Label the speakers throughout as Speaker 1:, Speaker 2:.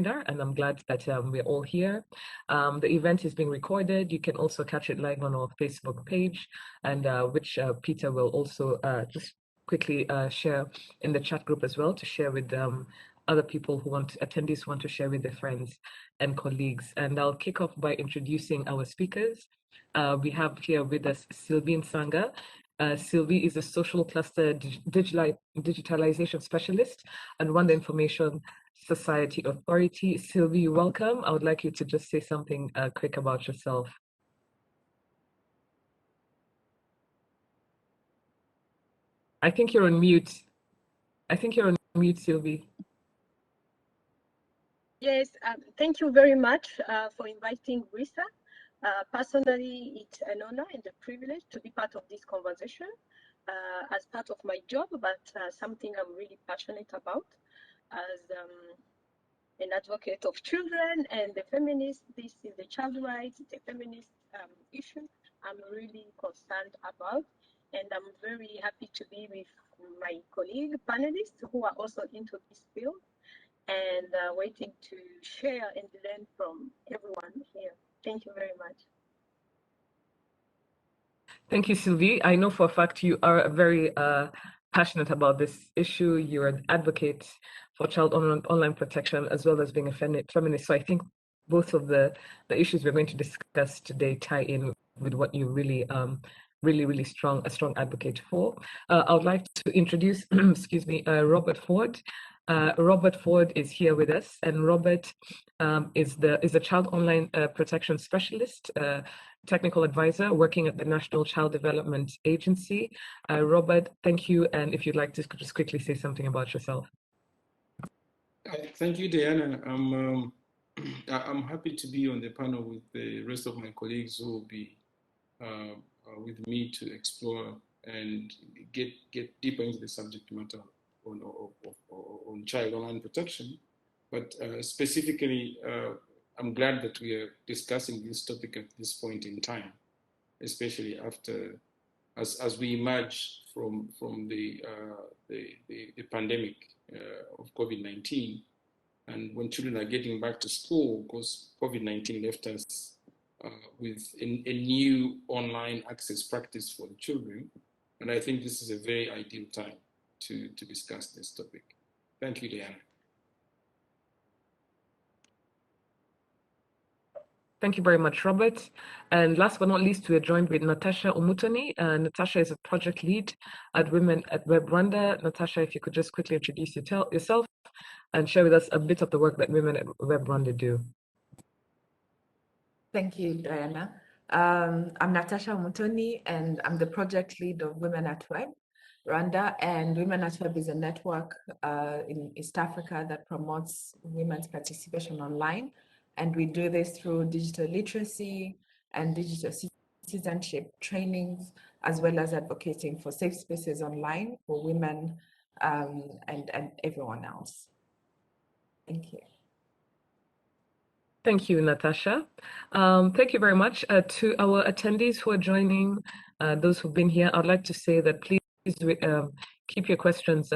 Speaker 1: webinar, and I'm glad that we're all here. The event is being recorded. You can also catch it live on our Facebook page, and which Peter will also just quickly share in the chat group as well, to share with other people attendees who want to share with their friends and colleagues. And I'll kick off by introducing our speakers. We have here with us Sylvie Nsanga. Sylvie is a social cluster digitalization specialist and Rwanda Information Society Authority. Sylvie, welcome. I would like you to just say something quick about yourself. I think you're on mute. Sylvie.
Speaker 2: Yes, thank you very much for inviting Risa. Personally, it's an honor and a privilege to be part of this conversation as part of my job, but something I'm really passionate about as an advocate of children and the feminist. This is the child rights, the feminist issue I'm really concerned about. And I'm very happy to be with my colleague panelists who are also into this field, and waiting to share and learn from everyone here. Thank you very much.
Speaker 1: Thank you, Sylvie. I know for a fact you are very passionate about this issue. You're an advocate for child online protection, as well as being a feminist. So I think both of the issues we're going to discuss today tie in with what you really really strong advocate for. I would like to introduce excuse me, Robert Ford. Robert Ford is here with us, and Robert is a child online protection specialist, technical advisor working at the National Child Development Agency. Robert, thank you, and if you'd like to just quickly say something about yourself.
Speaker 3: Thank you, Diana. I'm happy to be on the panel with the rest of my colleagues who will be with me to explore and get deeper into the subject matter on child online protection. But specifically, I'm glad that we are discussing this topic at this point in time, especially after, as we emerge from the pandemic of COVID-19, and when children are getting back to school, because COVID-19 left us with a new online access practice for the children. And I think this is a very ideal time to discuss this topic. Thank you, Diana.
Speaker 1: Thank you very much, Robert. And last but not least, we are joined with Natasha Omutoni. Natasha is a project lead at Women at Web Rwanda. Natasha, if you could just quickly introduce yourself and share with us a bit of the work that Women at Web Rwanda do.
Speaker 4: Thank you, Diana. I'm Natasha Omutoni, and I'm the project lead of Women at Web Rwanda. And Women at Web is a network in East Africa that promotes women's participation online. And we do this through digital literacy and digital citizenship trainings, as well as advocating for safe spaces online for women and everyone else. Thank you.
Speaker 1: Thank you, Natasha. Thank you very much to our attendees who are joining, those who've been here. I'd like to say that please keep your questions,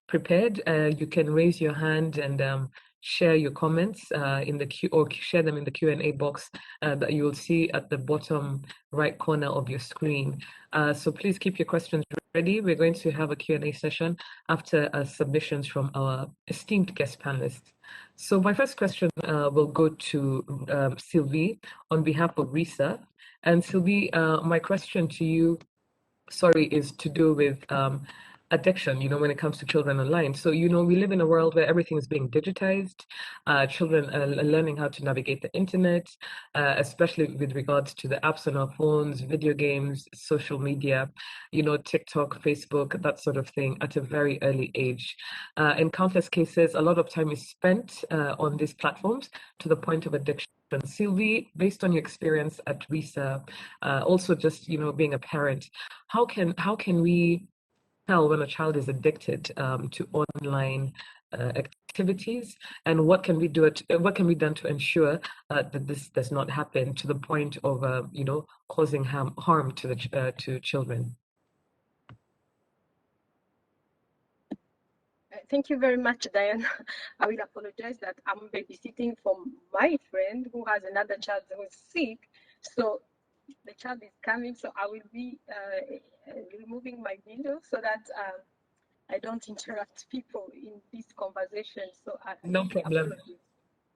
Speaker 1: prepared. You can raise your hand and share your comments in the queue, or share them in the Q&A box that you will see at the bottom right corner of your screen. So please keep your questions ready. We're going to have a Q&A session after submissions from our esteemed guest panelists. So my first question will go to Sylvie on behalf of Risa. And Sylvie, my question to you, is to do with addiction, when it comes to children online. So, we live in a world where everything is being digitized. Children are learning how to navigate the internet, especially with regards to the apps on our phones, video games, social media, TikTok, Facebook, that sort of thing at a very early age. In countless cases, a lot of time is spent on these platforms to the point of addiction. Sylvie, based on your experience at RISA, also just, being a parent, how can we tell when a child is addicted to online activities, and what can be done to ensure that this does not happen to the point of causing harm to children?
Speaker 2: Thank you very much, Diana. I will apologize that I'm babysitting for my friend who has another child who is sick. So the child is coming, so I will be removing my video so that I don't interrupt people in this conversation. So I
Speaker 1: No
Speaker 2: really
Speaker 1: problem.
Speaker 2: apologize.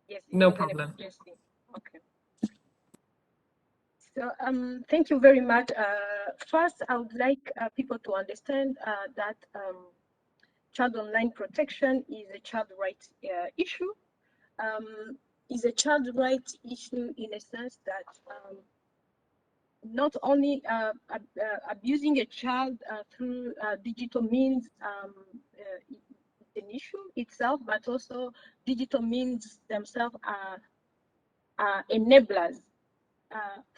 Speaker 2: Yes, it
Speaker 1: No
Speaker 2: was an
Speaker 1: problem.
Speaker 2: emergency. Okay. So thank you very much. First, I would like people to understand that child online protection is a child rights issue. Is a child rights issue in a sense that not only abusing a child through digital means is an issue itself, but also digital means themselves are enablers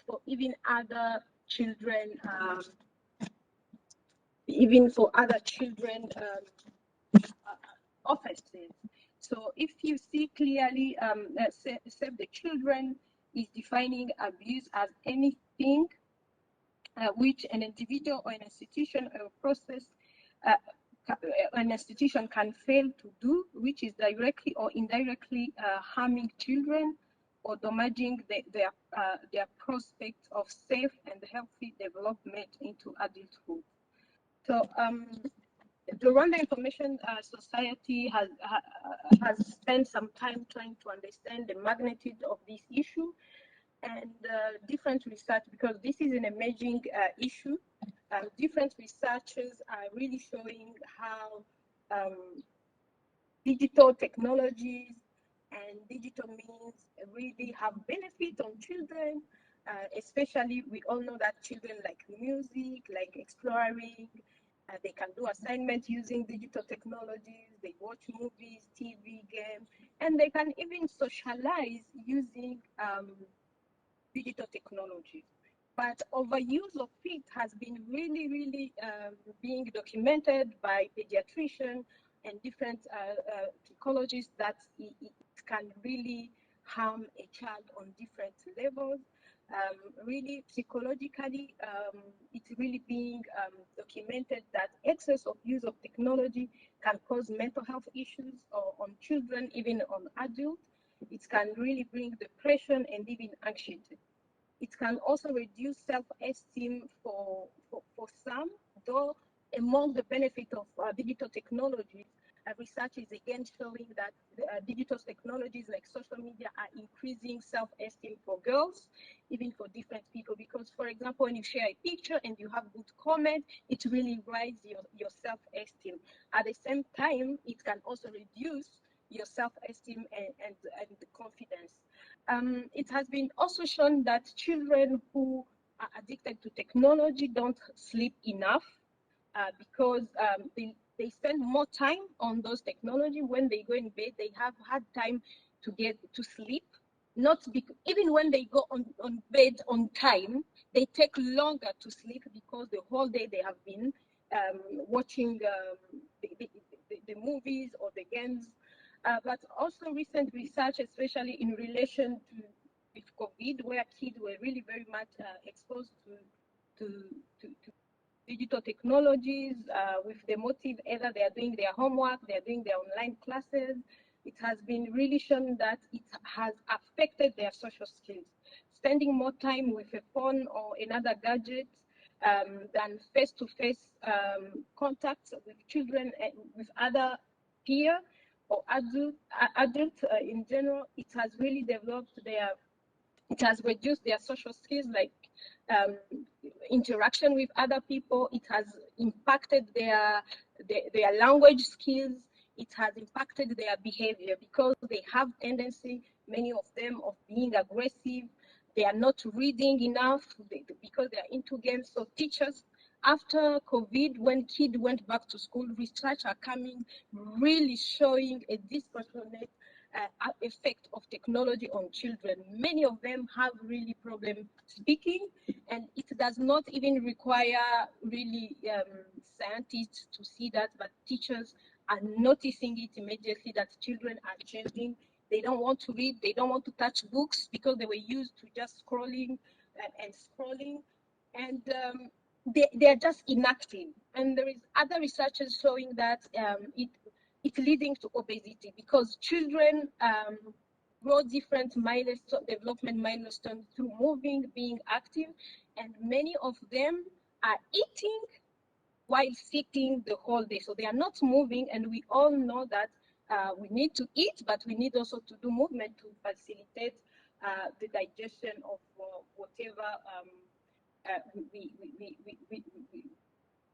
Speaker 2: for even other children, even for other children offenses. So if you see clearly, Save the Children is defining abuse as anything which an individual or an institution or process an institution can fail to do, which is directly or indirectly harming children or damaging their prospects of safe and healthy development into adulthood. So the Rwanda Information Society has spent some time trying to understand the magnitude of this issue and different research, because this is an emerging issue. Different researchers are really showing how digital technologies and digital means really have benefit on children. Especially, we all know that children like music, like exploring. They can do assignments using digital technologies. They watch movies, TV, games, and they can even socialize using digital technologies. But overuse of it has been really being documented by pediatricians and different psychologists that it can really harm a child on different levels. Really, psychologically, it's really being documented that excess of use of technology can cause mental health issues on children, even on adults. It can really bring depression and even anxiety. It can also reduce self-esteem for some, though among the benefits of digital technologies, research is again showing that digital technologies like social media are increasing self-esteem for girls, even for different people. Because, for example, when you share a picture and you have good comments, it really raises your self-esteem. At the same time, it can also reduce your self-esteem and the confidence. It has been also shown that children who are addicted to technology don't sleep enough because they spend more time on those technology. When they go in bed, they have had time to get to sleep. Not even when they go on bed on time, they take longer to sleep because the whole day they have been watching the movies or the games. But also recent research, especially in relation to with COVID, where kids were really very much exposed to digital technologies with the motive either they are doing their homework, they are doing their online classes. It has been really shown that it has affected their social skills. Spending more time with a phone or another gadget than face-to-face contact with children and with other peers or adults in general, it has really developed it has reduced their social skills like interaction with other people. It has impacted their language skills. It has impacted their behavior because they have tendency, many of them, of being aggressive. They are not reading enough because they are into games. So teachers, after COVID, when kids went back to school, research are coming really showing a disproportionate effect of technology on children. Many of them have really problem speaking, and it does not even require really scientists to see that, but teachers are noticing it immediately that children are changing. They don't want to read, they don't want to touch books because they were used to just scrolling and scrolling, and they are just inactive. And there is other researchers showing that it's leading to obesity because children grow different development milestones through moving, being active, and many of them are eating while sitting the whole day. So they are not moving, and we all know that we need to eat, but we need also to do movement to facilitate the digestion of whatever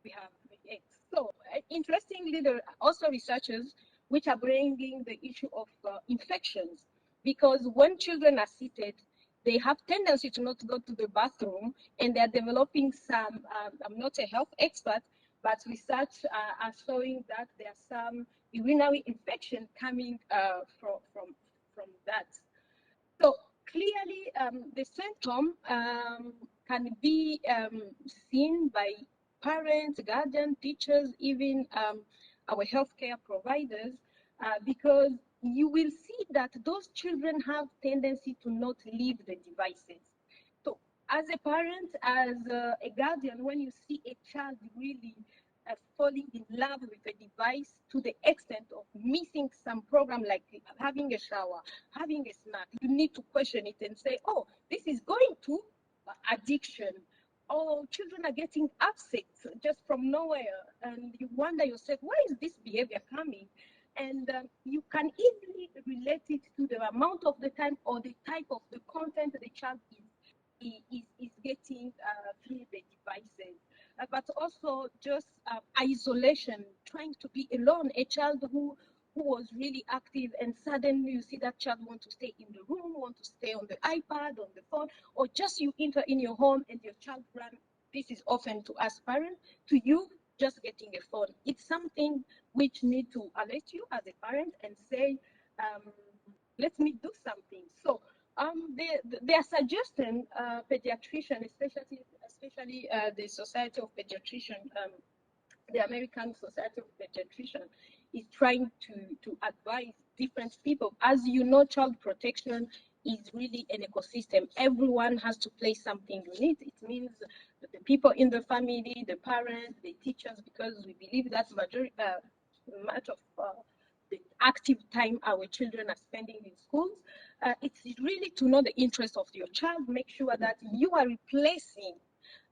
Speaker 2: we have ate. So interestingly, there are also researchers which are bringing the issue of infections, because when children are seated, they have tendency to not go to the bathroom, and they're developing some, I'm not a health expert, but research are showing that there are some urinary infection coming from that. So clearly, the symptom can be seen by parents, guardians, teachers, even our healthcare providers, because you will see that those children have tendency to not leave the devices. So as a parent, as a guardian, when you see a child really falling in love with a device to the extent of missing some program like having a shower, having a snack, you need to question it and say, oh, this is going to addiction. Oh, children are getting upset just from nowhere, and you wonder yourself, where is this behavior coming? And you can easily relate it to the amount of the time or the type of the content the child is getting through the devices. But also just isolation, trying to be alone. A child who was really active, and suddenly you see that child want to stay in the room, want to stay on the iPad, on the phone, or just you enter in your home and your child run. This is often to us parents, to you just getting a phone. It's something which need to alert you as a parent and say, let me do something. So they are suggesting pediatrician, especially the Society of Pediatrician, the American Society of Pediatrician, is trying to advise different people. As you know, child protection is really an ecosystem. Everyone has to play something in it. It means the people in the family, the parents, the teachers, because we believe that much of the active time our children are spending in schools. It's really to know the interest of your child, make sure that you are replacing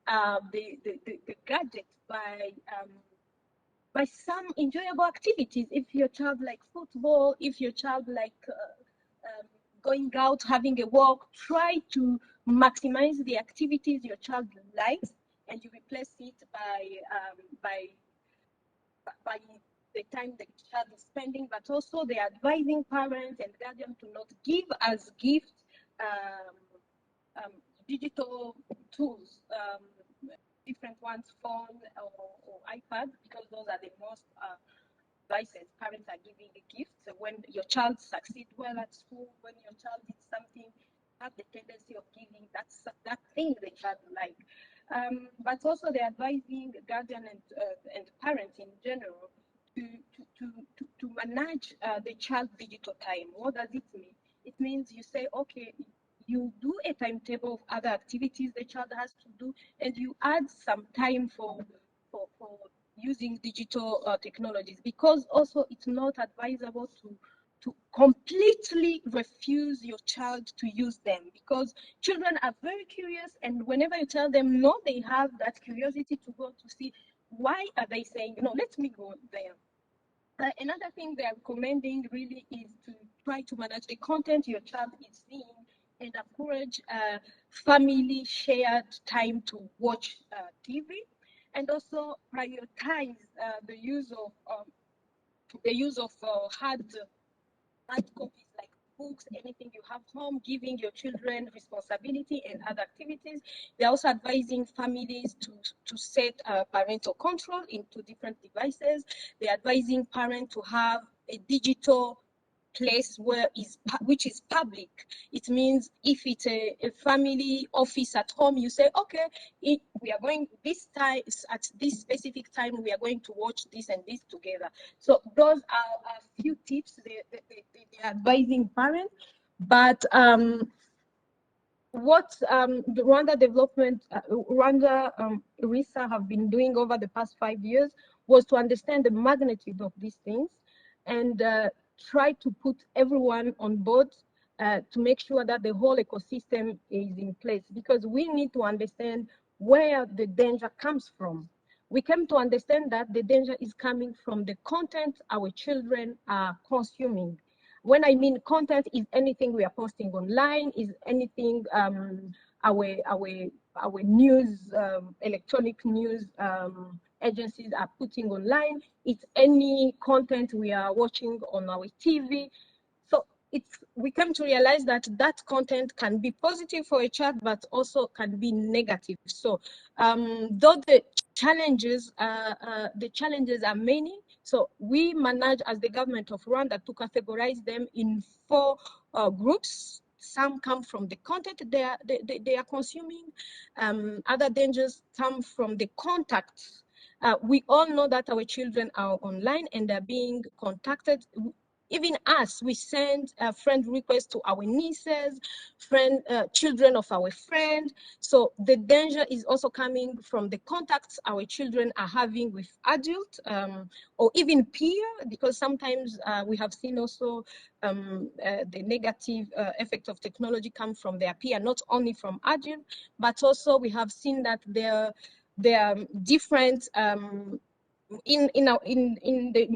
Speaker 2: the gadget by some enjoyable activities. If your child like football, if your child like going out, having a walk, try to maximize the activities your child likes, and you replace it by the time the child is spending. But also they're advising parents and guardians to not give as gifts digital tools, different ones, phone or iPad, because those are the most devices parents are giving a gift. So when your child succeeds well at school, when your child did something, have the tendency of giving that thing the child like. But also they're advising guardian and parents in general to manage the child's digital time. What does it mean? It means you say, okay, you do a timetable of other activities the child has to do, and you add some time for using digital technologies, because also it's not advisable to completely refuse your child to use them, because children are very curious, and whenever you tell them no, they have that curiosity to go to see why are they saying no, let me go there. Another thing they are recommending really is to try to manage the content your child is seeing, and encourage family shared time to watch TV, and also prioritize the use of hard copies like books, anything you have home, giving your children responsibility and other activities. They're also advising families to set parental control into different devices. They're advising parents to have a digital place which is public. It means if it's a family office at home, you say, okay, we are going this time, at this specific time, we are going to watch this and this together. So those are a few tips they are advising parents. But what the Rwanda RISA have been doing over the past 5 years was to understand the magnitude of these things, and try to put everyone on board to make sure that the whole ecosystem is in place, because we need to understand where the danger comes from. We came to understand that the danger is coming from the content our children are consuming. When I mean content, is anything we are posting online, is anything our news, electronic news agencies are putting online. It's any content we are watching on our TV. So we come to realize that that content can be positive for a child, but also can be negative. So though the challenges are many, so we manage as the government of Rwanda to categorize them in 4 groups. Some come from the content they are consuming. Other dangers come from the contacts. We all know that our children are online and they're being contacted. Even us, we send a friend request to our nieces, children of our friend. So the danger is also coming from the contacts our children are having with adults, or even peer, because sometimes we have seen also the negative effect of technology come from their peer, not only from adults, but also we have seen that there are different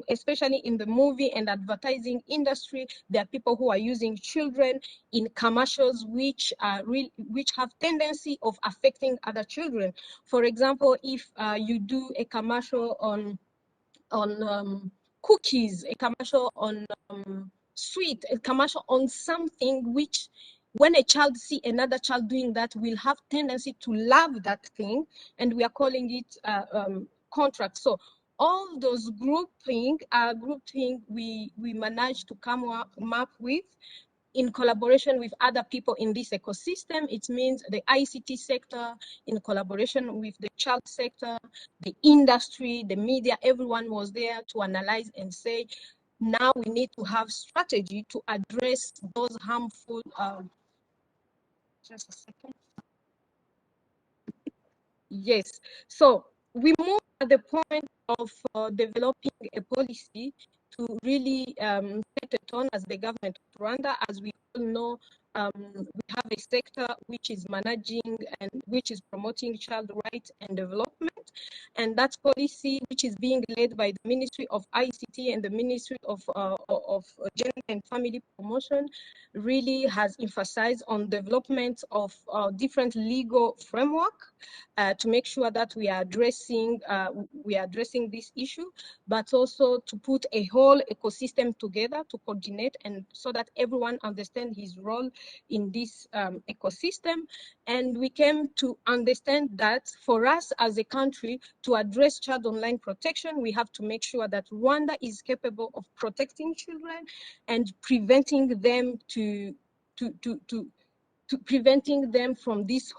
Speaker 2: especially in the movie and advertising industry, there are people who are using children in commercials which have tendency of affecting other children. For example, if you do a commercial on cookies, a commercial on sweet, a commercial on something which, when a child see another child doing that, will have tendency to love that thing, and we are calling it contract. So all those grouping we managed to come up with in collaboration with other people in this ecosystem. It means the ICT sector in collaboration with the child sector, the industry, the media, everyone was there to analyze and say, now we need to have strategy to address those harmful, just a second. Yes, so we move at the point of developing a policy to really set a tone as the government of Rwanda. As we all know, we have a sector which is managing and which is promoting child rights and development. And that policy, which is being led by the Ministry of ICT and the Ministry of Gender and Family Promotion, really has emphasized on development of different legal framework to make sure that we are addressing this issue, but also to put a whole ecosystem together to coordinate, and so that everyone understands his role in this ecosystem. And we came to understand that for us as a country to address child online protection, we have to make sure that Rwanda is capable of protecting children and preventing them preventing them from this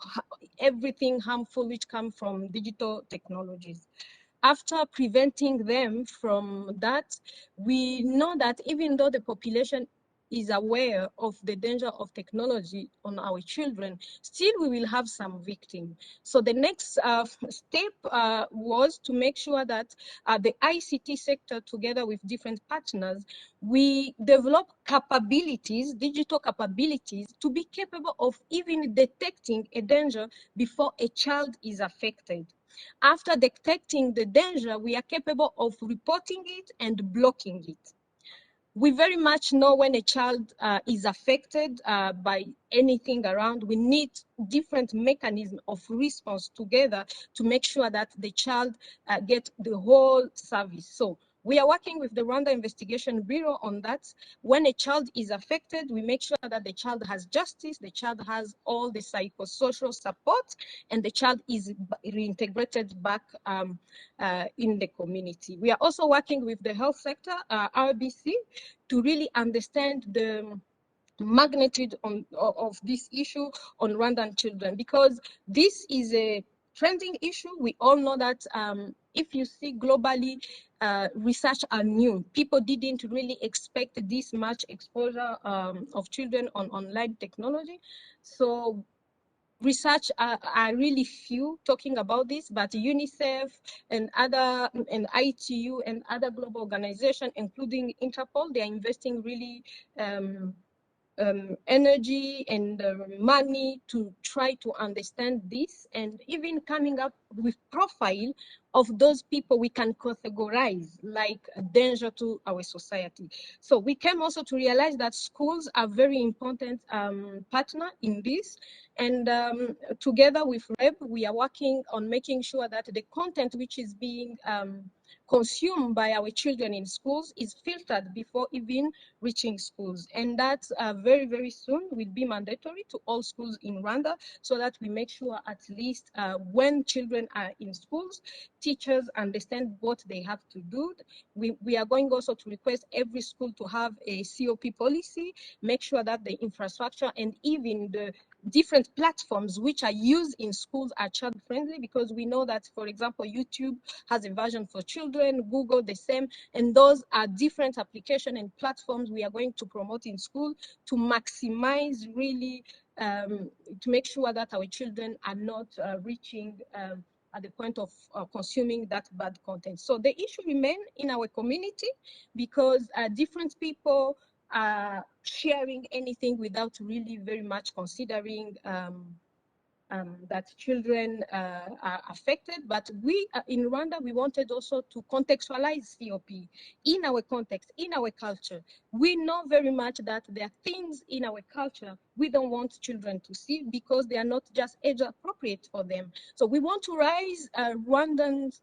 Speaker 2: everything harmful which come from digital technologies. After preventing them from that, we know that even though the population is aware of the danger of technology on our children, still we will have some victims. So the next step was to make sure that the ICT sector, together with different partners, we develop capabilities, digital capabilities, to be capable of even detecting a danger before a child is affected. After detecting the danger, we are capable of reporting it and blocking it. We very much know when a child is affected by anything around, we need different mechanisms of response together to make sure that the child gets the whole service. So we are working with the Rwanda Investigation Bureau on that. When a child is affected, we make sure that the child has justice, the child has all the psychosocial support, and the child is reintegrated back in the community. We are also working with the health sector, RBC, to really understand the magnitude of this issue on Rwandan children, because this is a trending issue. We all know that if you see globally, research are new. People didn't really expect this much exposure of children on online technology. So research are really few talking about this, but UNICEF and other and ITU and other global organizations, including Interpol, they are investing really energy and money to try to understand this, and even coming up with profile of those people we can categorize like a danger to our society. So we came also to realize that schools are very important partner in this, and together with REB, we are working on making sure that the content which is being consumed by our children in schools is filtered before even reaching schools. And that very, very soon will be mandatory to all schools in Rwanda, so that we make sure at least when children are in schools, teachers understand what they have to do. We are going also to request every school to have a COP policy, make sure that the infrastructure and even the different platforms which are used in schools are child friendly, because we know that, for example, YouTube has a version for children, Google the same, and those are different applications and platforms we are going to promote in school to maximize really to make sure that our children are not reaching at the point of consuming that bad content. So the issue remains in our community, because different people are sharing anything without really very much considering that children are affected. But we in Rwanda, we wanted also to contextualize COP in our context, in our culture. We know very much that there are things in our culture we don't want children to see, because they are not just age appropriate for them. So we want to raise Rwandans'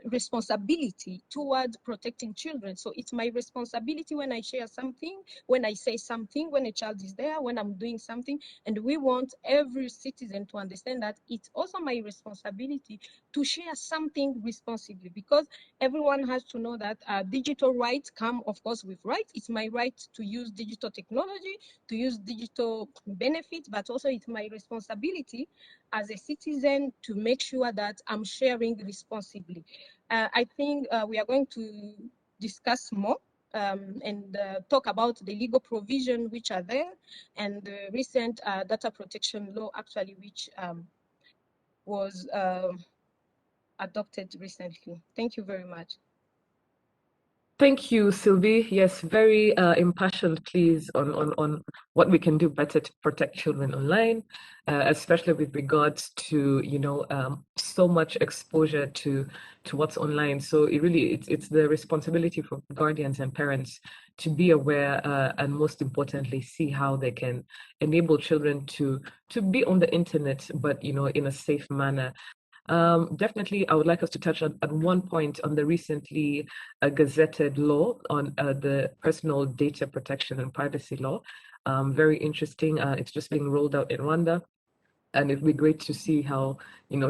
Speaker 2: responsibility towards protecting children. So it's my responsibility when I share something, when I say something, when a child is there, when I'm doing something. And we want every citizen to understand that it's also my responsibility to share something responsibly, because everyone has to know that digital rights come, of course, with rights. It's my right to use digital technology, to use digital benefits, but also it's my responsibility as a citizen to make sure that I'm sharing responsibly. I think we are going to discuss more and talk about the legal provision which are there, and the recent data protection law, actually, which was adopted recently. Thank you very much.
Speaker 1: Thank you, Sylvie. Yes, very impassioned, please, on what we can do better to protect children online, especially with regards to, so much exposure to what's online. So it really, it's the responsibility for guardians and parents to be aware and, most importantly, see how they can enable children to be on the internet, but in a safe manner. Definitely, I would like us to touch on at one point on the recently gazetted law on the personal data protection and privacy law. Very interesting. It's just being rolled out in Rwanda, and it'd be great to see how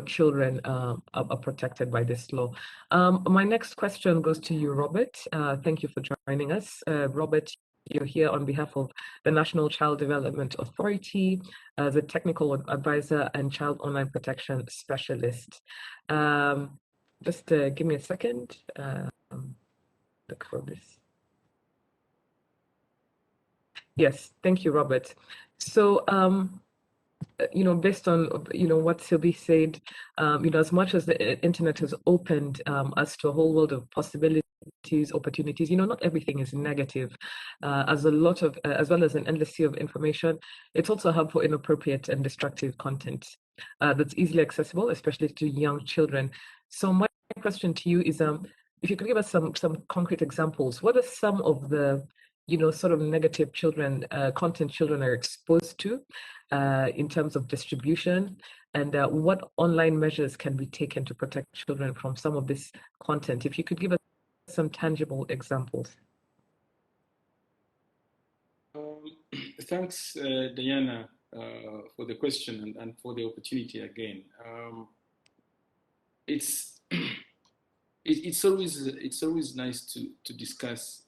Speaker 1: children are protected by this law. My next question goes to you, Robert. Thank you for joining us, Robert. You're here on behalf of the National Child Development Authority as a technical advisor and child online protection specialist. Just give me a second. Look for this. Yes, thank you, Robert. So, based on what Sylvie said, as much as the internet has opened us to a whole world of possibilities, opportunities, not everything is negative. As well as an endless sea of information, it's also a hub for inappropriate and destructive content that's easily accessible, especially to young children. So my question to you is, if you could give us some concrete examples, what are some of the sort of negative content children are exposed to in terms of distribution, and what online measures can be taken to protect children from some of this content? If you could give us some tangible examples.
Speaker 3: Thanks, Diana, for the question and for the opportunity again. It's always nice to discuss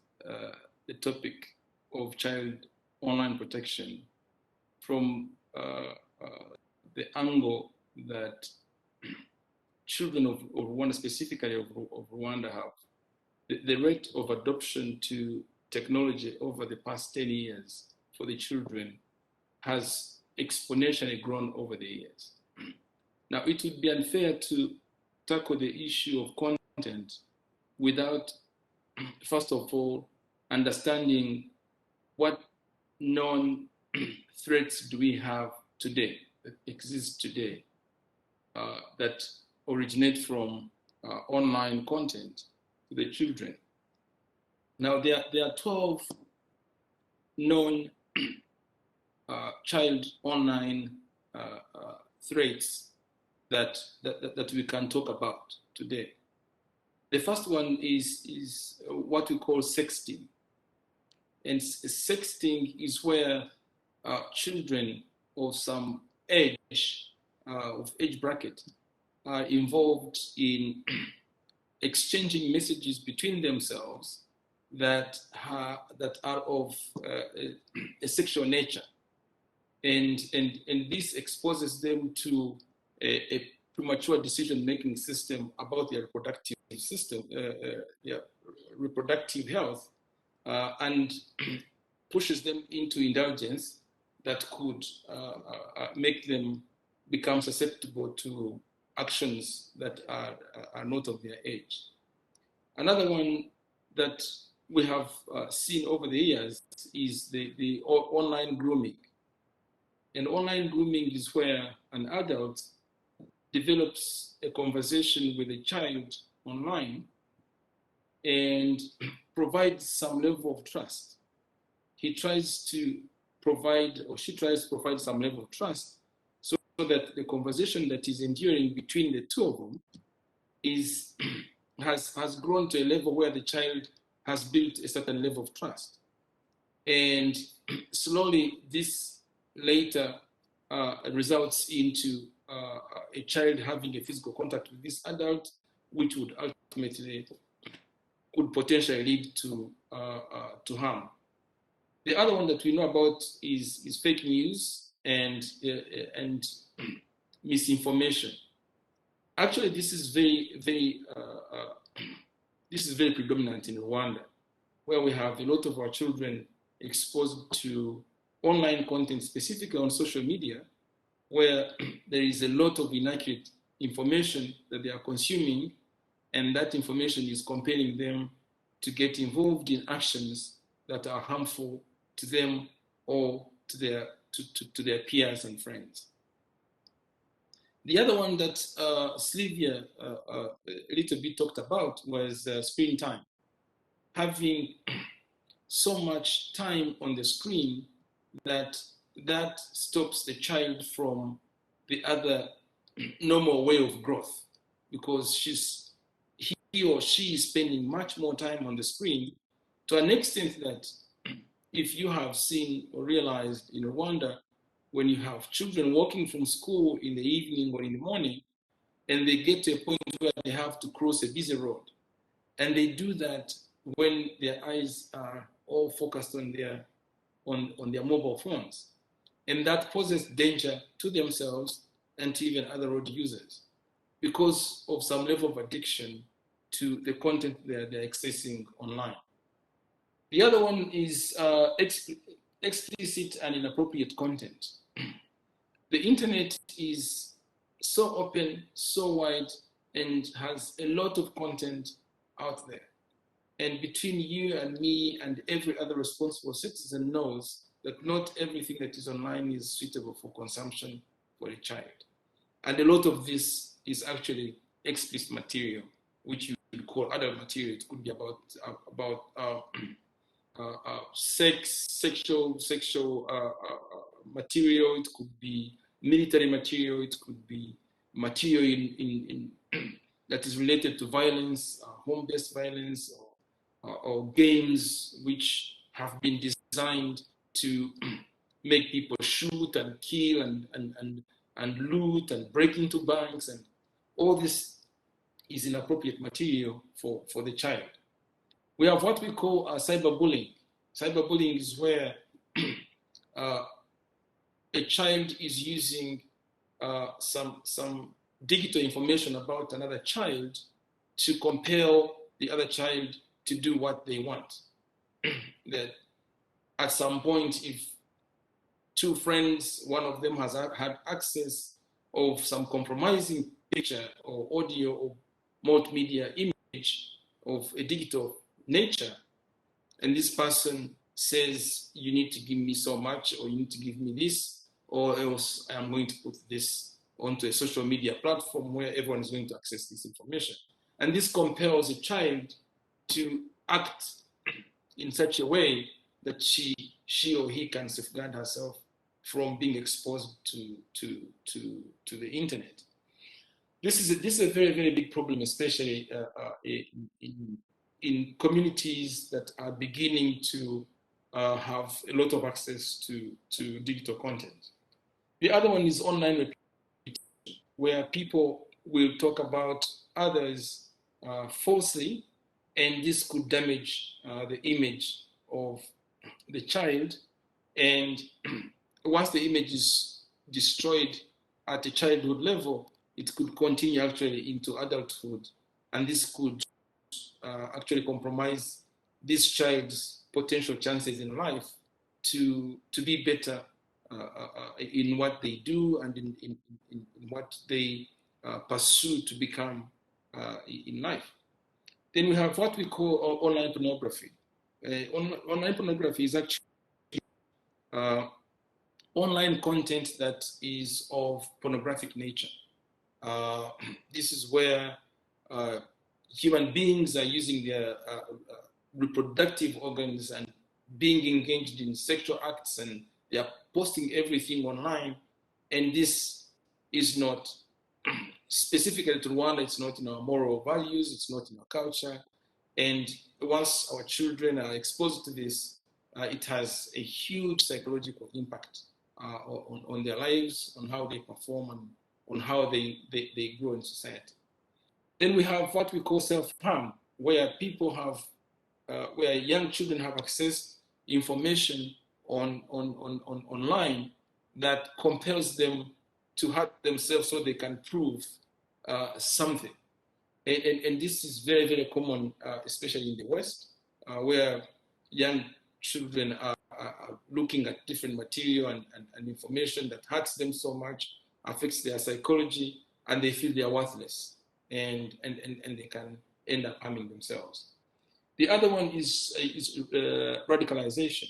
Speaker 3: the topic of child online protection from the angle that children of Rwanda, specifically of Rwanda, have. The rate of adoption to technology over the past 10 years for the children has exponentially grown over the years. Now, it would be unfair to tackle the issue of content without, first of all, understanding what known threats do we have today, that exist today, that originate from online content to the children. Now, there are 12 known child online threats that we can talk about today. The first one is what we call sexting. And sexting is where children of some age, of age bracket, are involved in exchanging messages between themselves that are of a sexual nature. And this exposes them to a premature decision-making system about their reproductive system, reproductive health, and pushes them into indulgence that could make them become susceptible to actions that are not of their age. Another one that we have seen over the years is the online grooming. And online grooming is where an adult develops a conversation with a child online and provides some level of trust. He tries to provide, or she tries to provide some level of trust so that the conversation that is enduring between the two of them has grown to a level where the child has built a certain level of trust. And slowly this later results into a child having a physical contact with this adult, which would ultimately could potentially lead to harm. The other one that we know about is fake news and misinformation. Actually, this is very predominant in Rwanda, where we have a lot of our children exposed to online content, specifically on social media, where there is a lot of inaccurate information that they are consuming, and that information is compelling them to get involved in actions that are harmful to them or to their peers and friends. The other one that Sylvia a little bit talked about was screen time. Having so much time on the screen that stops the child from the other normal way of growth, because he or she is spending much more time on the screen, to an extent that if you have seen or realized in Rwanda, when you have children walking from school in the evening or in the morning, and they get to a point where they have to cross a busy road, and they do that when their eyes are all focused on their mobile phones, and that poses danger to themselves and to even other road users because of some level of addiction to the content they're accessing online. The other one is explicit and inappropriate content. The internet is so open, so wide, and has a lot of content out there. And between you and me and every other responsible citizen knows that not everything that is online is suitable for consumption for a child. And a lot of this is actually explicit material, which you could call adult material. It could be about sexual material. It could be military material. It could be material in that is related to violence, home-based violence, or games which have been designed to make people shoot and kill and loot and break into banks, and all this is inappropriate material for the child. We have what we call cyberbullying. Cyberbullying is where a child is using some digital information about another child to compel the other child to do what they want. That at some point, if two friends, one of them has had access of some compromising picture or audio or multimedia image of a digital nature, and this person says, you need to give me so much, or you need to give me this, or else I'm going to put this onto a social media platform where everyone is going to access this information. And this compels a child to act in such a way that she or he can safeguard herself from being exposed to the internet. This is a very, very big problem, especially in communities that are beginning to have a lot of access to digital content. The other one is online reputation, where people will talk about others falsely, and this could damage the image of the child. And once the image is destroyed at a childhood level, it could continue actually into adulthood, and this could actually compromise this child's potential chances in life to be better in what they do and in what they pursue to become in life. Then we have what we call online pornography. Online pornography is actually online content that is of pornographic nature. This is where human beings are using their reproductive organs and being engaged in sexual acts, and they are posting everything online. And this is not specifically to Rwanda, it's not in our moral values, it's not in our culture. And once our children are exposed to this, it has a huge psychological impact on their lives, on how they perform, and on how they grow in society. Then we have what we call self-harm, where people have, where young children have accessed information online that compels them to hurt themselves so they can prove something. And this is very, very common, especially in the West, where young children are looking at different material and information that hurts them so much, affects their psychology, and they feel they are worthless, and they can end up harming themselves. The other one is radicalization.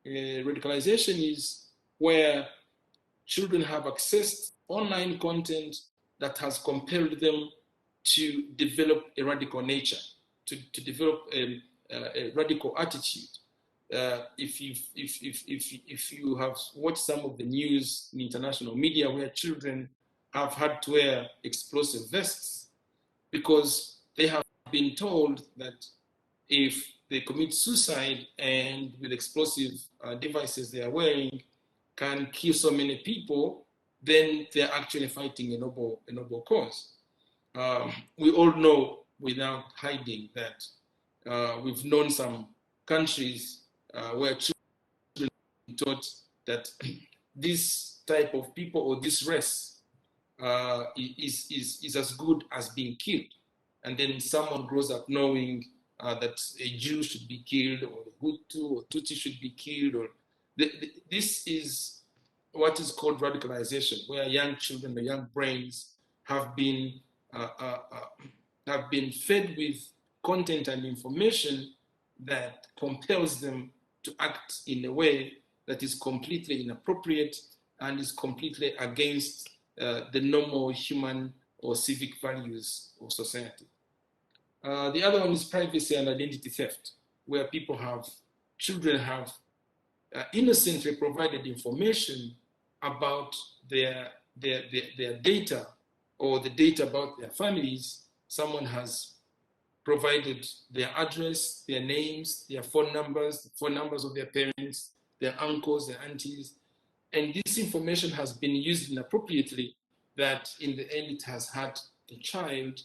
Speaker 3: Radicalization is where children have accessed online content that has compelled them to develop a radical nature, to develop a radical attitude. If you have watched some of the news in international media where children have had to wear explosive vests because they have been told that if they commit suicide and with explosive devices they are wearing can kill so many people, then they're actually fighting a noble cause. We all know without hiding that we've known some countries where children are taught that this type of people or this race is as good as being killed. And then someone grows up knowing that a Jew should be killed, or a Hutu or Tutsi should be killed, or this is what is called radicalization, where young children, the young brains have been fed with content and information that compels them to act in a way that is completely inappropriate and is completely against the normal human or civic values of society. The other one is privacy and identity theft, where children have innocently provided information about their data, or the data about their families. Someone has provided their address, their names, their phone numbers, the phone numbers of their parents, their uncles, their aunties, and this information has been used inappropriately, that in the end it has hurt the child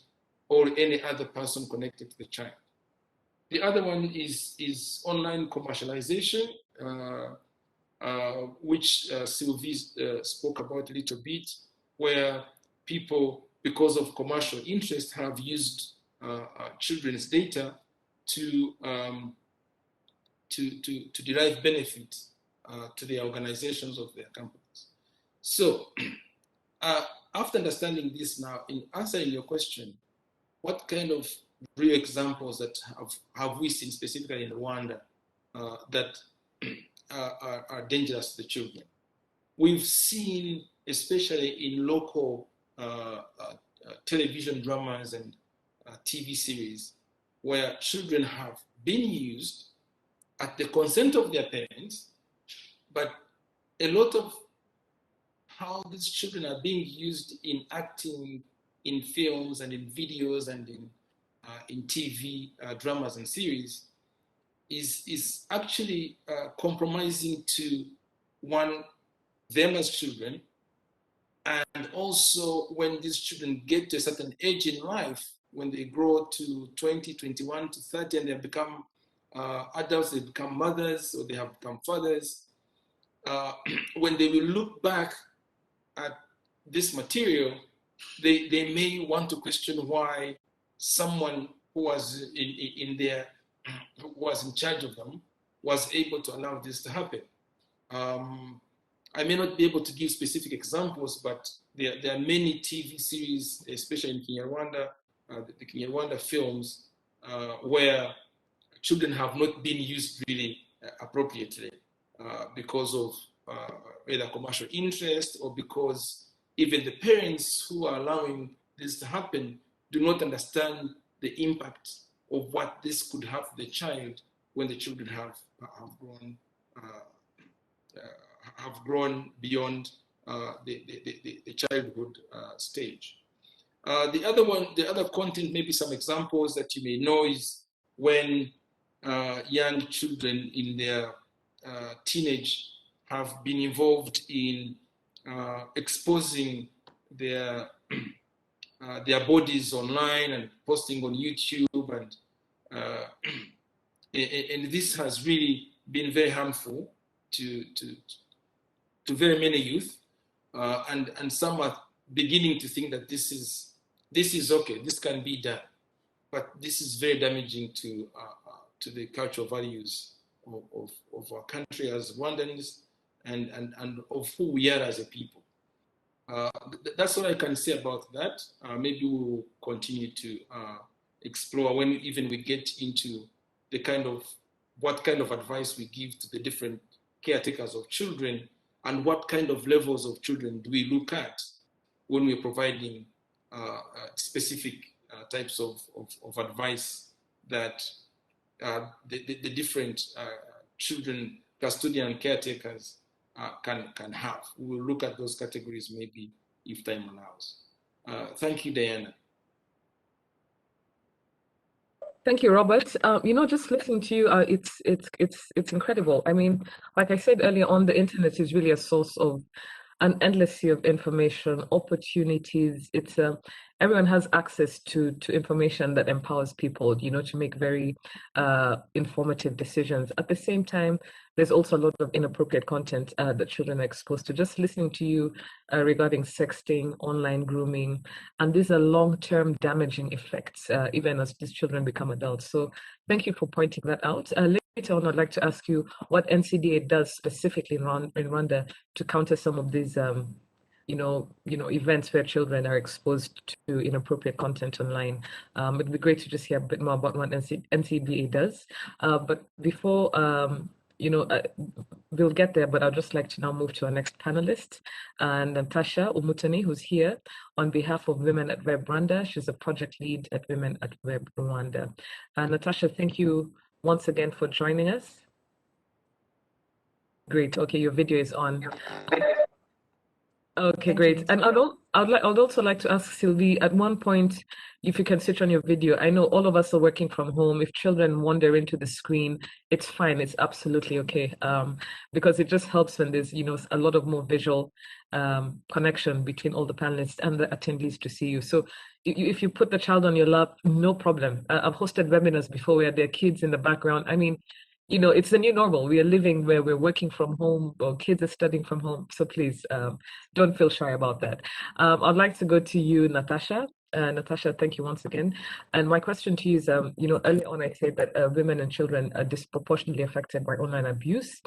Speaker 3: or any other person connected to the child. The other one is online commercialization, which Sylvie spoke about a little bit, where people, because of commercial interest, have used children's data to derive benefit to their organizations of their companies. So after understanding this now, in answering your question, what kind of real examples that have we seen specifically in Rwanda that are dangerous to the children? We've seen, especially in local television dramas and TV series, where children have been used at the consent of their parents, but a lot of how these children are being used in acting in films and in videos and in TV dramas and series is actually compromising to them as children, and also when these children get to a certain age in life, when they grow to 20, 21 to 30, and they become adults, they become mothers or they have become fathers, when they will look back at this material, they may want to question why someone who was who was in charge of them was able to allow this to happen. I may not be able to give specific examples, but there are many TV series, especially in Kinyarwanda, the Kinyarwanda films, where children have not been used really appropriately because of either commercial interest or because even the parents who are allowing this to happen do not understand the impact of what this could have to the child when the children have grown beyond the childhood stage. The other content, maybe some examples that you may know, is when young children in their teenage have been involved in exposing their bodies online and posting on YouTube, and this has really been very harmful to very many youth, and some are beginning to think that this is okay, this can be done, but this is very damaging to the cultural values of our country as Rwandans and of who we are as a people. That's all I can say about that. Maybe we'll continue to explore when even we get into what kind of advice we give to the different caretakers of children, and what kind of levels of children do we look at when we're providing specific types of advice that the different children, custodian caretakers can have. We will look at those categories maybe if time allows. Thank you, Diana.
Speaker 1: Thank you, Robert. Just listening to you, it's incredible. I mean, like I said earlier on, the internet is really a source of an endless sea of information, opportunities. It's everyone has access to information that empowers people, to make very informative decisions. At the same time, there's also a lot of inappropriate content that children are exposed to. Just listening to you regarding sexting, online grooming, and these are long-term damaging effects, even as these children become adults. So thank you for pointing that out. Later on, I'd like to ask you what NCDA does specifically in Rwanda to counter some of these, events where children are exposed to inappropriate content online. It'd be great to just hear a bit more about what NCDA does. But before, we'll get there, but I'd just like to now move to our next panelist, and Natasha Umutani, who's here on behalf of Women at Web Rwanda. She's a project lead at Women at Web Rwanda. Natasha, thank you once again for joining us. Great. Okay, your video is on. Okay, great. And I'd also like to ask Sylvie, at one point, if you can switch on your video. I know all of us are working from home. If children wander into the screen, it's fine. It's absolutely okay. Because it just helps when there's, a lot of more visual connection between all the panelists and the attendees to see you. So if you put the child on your lap, no problem. I've hosted webinars before where there are kids in the background. I mean, it's the new normal. We are living where we're working from home, or kids are studying from home. So please don't feel shy about that. I'd like to go to you, Natasha. Natasha, thank you once again. And my question to you is, earlier on I said that women and children are disproportionately affected by online abuse,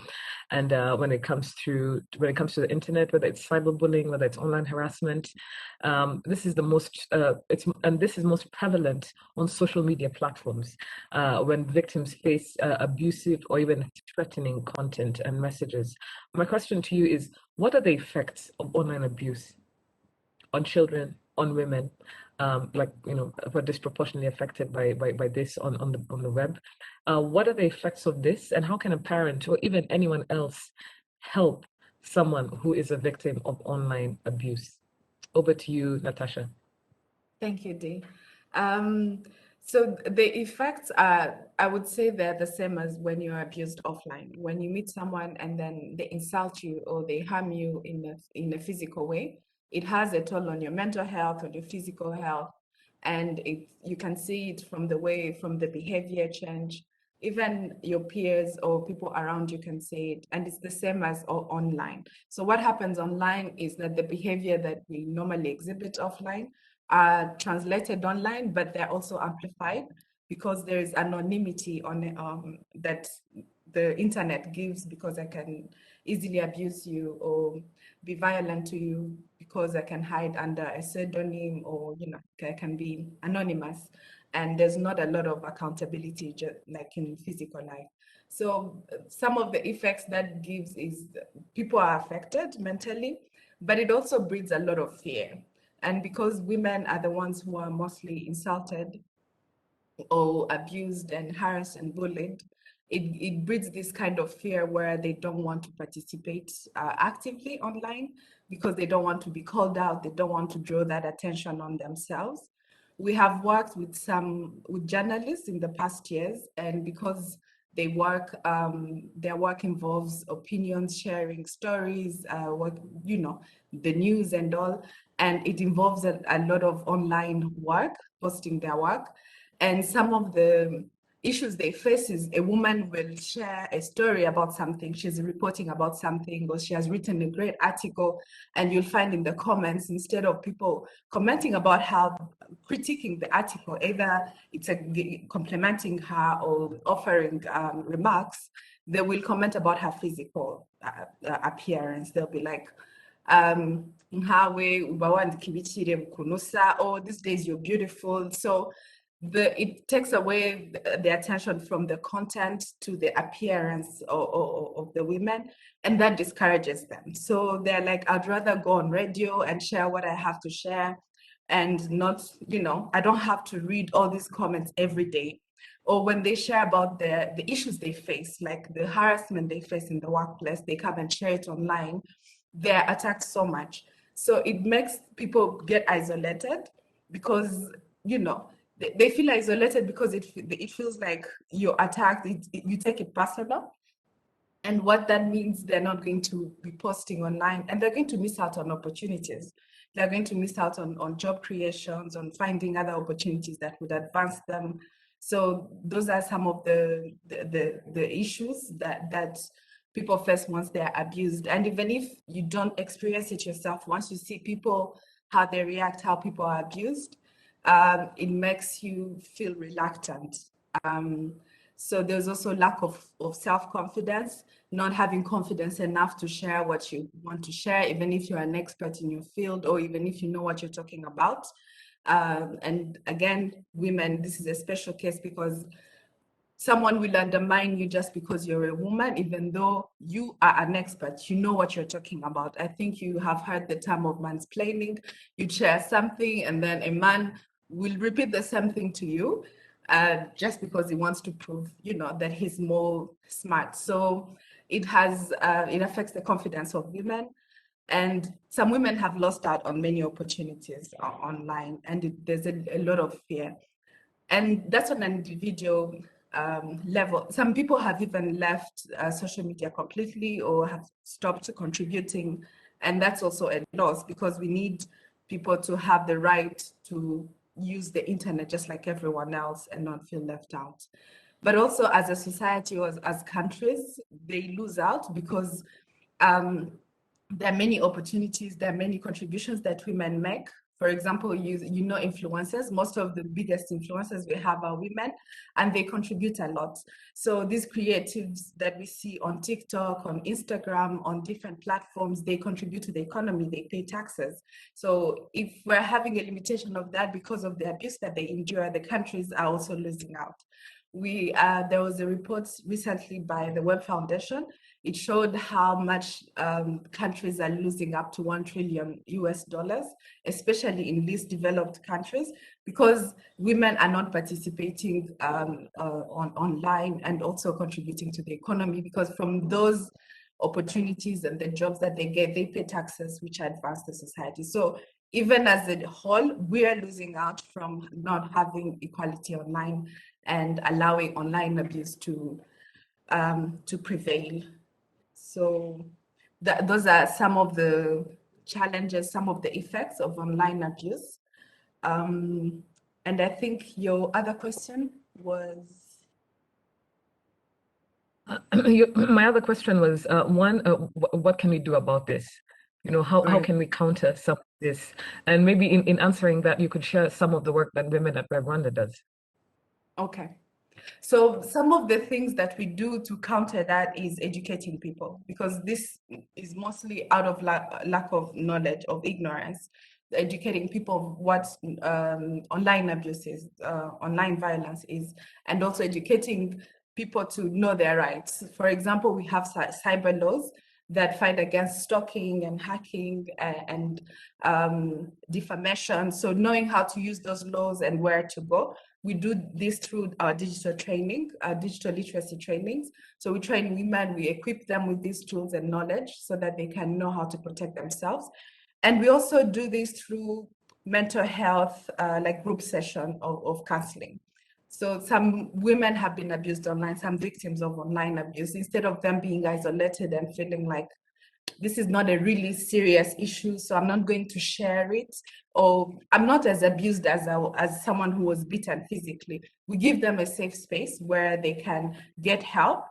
Speaker 1: and when it comes to the internet, whether it's cyberbullying, whether it's online harassment, this is the most this is most prevalent on social media platforms when victims face abusive or even threatening content and messages. My question to you is, what are the effects of online abuse on children, on women, who are disproportionately affected by this on the web? What are the effects of this, and how can a parent or even anyone else help someone who is a victim of online abuse? Over to you, Natasha.
Speaker 4: Thank you, Dee. So the effects are, I would say they're the same as when you're abused offline. When you meet someone and then they insult you or they harm you in a physical way, it has a toll on your mental health, on your physical health, and you can see it from the behavior change. Even your peers or people around you can see it, and it's the same as online. So what happens online is that the behavior that we normally exhibit offline are translated online, but they're also amplified because there is anonymity on that the internet gives, because I can easily abuse you or be violent to you because I can hide under a pseudonym, or I can be anonymous, and there's not a lot of accountability just like in physical life. So some of the effects that gives is people are affected mentally, but it also breeds a lot of fear. And because women are the ones who are mostly insulted or abused and harassed and bullied, it breeds this kind of fear where they don't want to participate actively online because they don't want to be called out, they don't want to draw that attention on themselves. We have worked with journalists in the past years, and because their work involves opinions, sharing stories, the news and all, and it involves a lot of online work, posting their work. And some of the issues they face is a woman will share a story about something, she's reporting about something, or she has written a great article, and you'll find in the comments, instead of people commenting about how critiquing the article, either it's complimenting her or offering remarks, they will comment about her physical appearance. They'll be like, oh, these days you're beautiful. So it takes away the attention from the content to the appearance of the women, and that discourages them. So they're like, I'd rather go on radio and share what I have to share, and not, I don't have to read all these comments every day. Or when they share about the issues they face, like the harassment they face in the workplace, they come and share it online, they're attacked so much. So it makes people get isolated because, they feel isolated because it feels like you're attacked, you take it personal. And what that means, they're not going to be posting online, and they're going to miss out on opportunities. They're going to miss out on job creations, on finding other opportunities that would advance them. So those are some of the issues that people face once they're abused. And even if you don't experience it yourself, once you see people, how they react, how people are abused, it makes you feel reluctant. So there's also lack of self-confidence, not having confidence enough to share what you want to share, even if you're an expert in your field, or even if you know what you're talking about. And again, women, this is a special case because someone will undermine you just because you're a woman, even though you are an expert, you know what you're talking about. I think you have heard the term of mansplaining. You share something and then a man will repeat the same thing to you just because he wants to prove, that he's more smart. So it affects the confidence of women. And some women have lost out on many opportunities online, and there's a lot of fear. And that's on an individual level. Some people have even left social media completely or have stopped contributing. And that's also a loss, because we need people to have the right to use the internet just like everyone else and not feel left out. But also as a society or as countries, they lose out because there are many opportunities, there are many contributions that women make For example, you know influencers, most of the biggest influencers we have are women, and they contribute a lot. So these creatives that we see on TikTok, on Instagram, on different platforms, they contribute to the economy, they pay taxes. So if we're having a limitation of that because of the abuse that they endure, the countries are also losing out. There was a report recently by the Web Foundation. It showed how much countries are losing up to $1 trillion US, especially in least developed countries, because women are not participating online and also contributing to the economy, because from those opportunities and the jobs that they get, they pay taxes which advance the society. So even as a whole, we are losing out from not having equality online and allowing online abuse to prevail. So those are some of the challenges, some of the effects of online abuse. And I think your other question was?
Speaker 1: My other question was, one, what can we do about this? You know, how
Speaker 4: Right.
Speaker 1: can we counter some of this? And maybe in answering that, you could share some of the work that Women at Rwanda does.
Speaker 4: Okay. So some of the things that we do to counter that is educating people, because this is mostly out of lack of knowledge, of ignorance. Educating people of what online abuse is, online violence is, and also educating people to know their rights. For example, we have cyber laws that fight against stalking and hacking and defamation. So knowing how to use those laws and where to go. We do this through our digital training, our digital literacy trainings. So we train women, we equip them with these tools and knowledge so that they can know how to protect themselves. And we also do this through mental health, like group session of counseling. So some women have been abused online, some victims of online abuse. Instead of them being isolated and feeling like this is not a really serious issue, so I'm not going to share it, or I'm not as abused as someone who was beaten physically. We give them a safe space where they can get help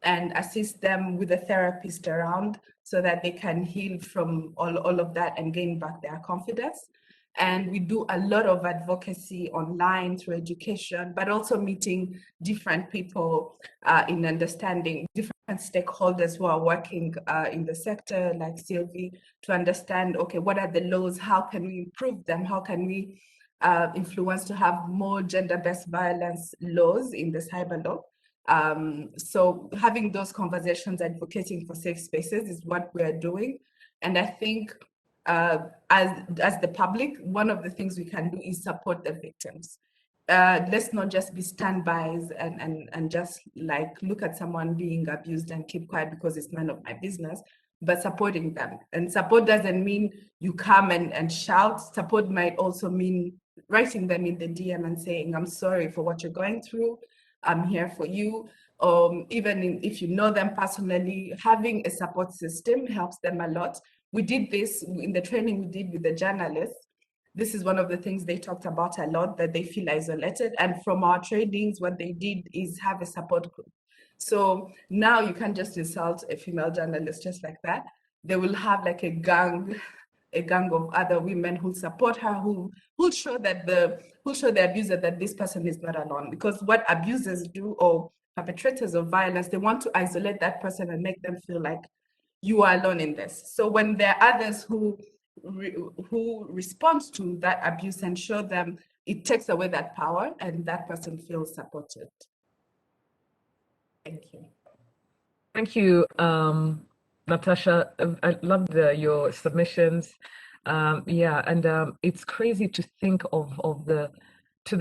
Speaker 4: and assist them with a therapist around so that they can heal from all of that and gain back their confidence. And we do a lot of advocacy online through education, but also meeting different people in understanding different stakeholders who are working in the sector, like Sylvie, to understand, okay, what are the laws? How can we improve them? How can we influence to have more gender-based violence laws in the cyber law? So having those conversations, advocating for safe spaces is what we're doing. And I think as the public, one of the things we can do is support the victims. Let's not just be standbys and just like look at someone being abused and keep quiet because it's none of my business, but supporting them. And support doesn't mean you come and shout. Support might also mean writing them in the DM and saying, I'm sorry for what you're going through. I'm here for you. Even if you know them personally, having a support system helps them a lot. We did this in the training we did with the journalists. This is one of the things they talked about a lot, that they feel isolated. And from our trainings, what they did is have a support group. So now you can't just insult a female journalist just like that. They will have like a gang of other women who support her, who show the abuser that this person is not alone. Because what abusers do, or perpetrators of violence, they want to isolate that person and make them feel like you are alone in this. So when there are others who respond to that abuse and show them, it takes away that power and that person feels supported. Thank you.
Speaker 1: Thank you, Natasha. I loved your submissions. Yeah, and it's crazy to think of the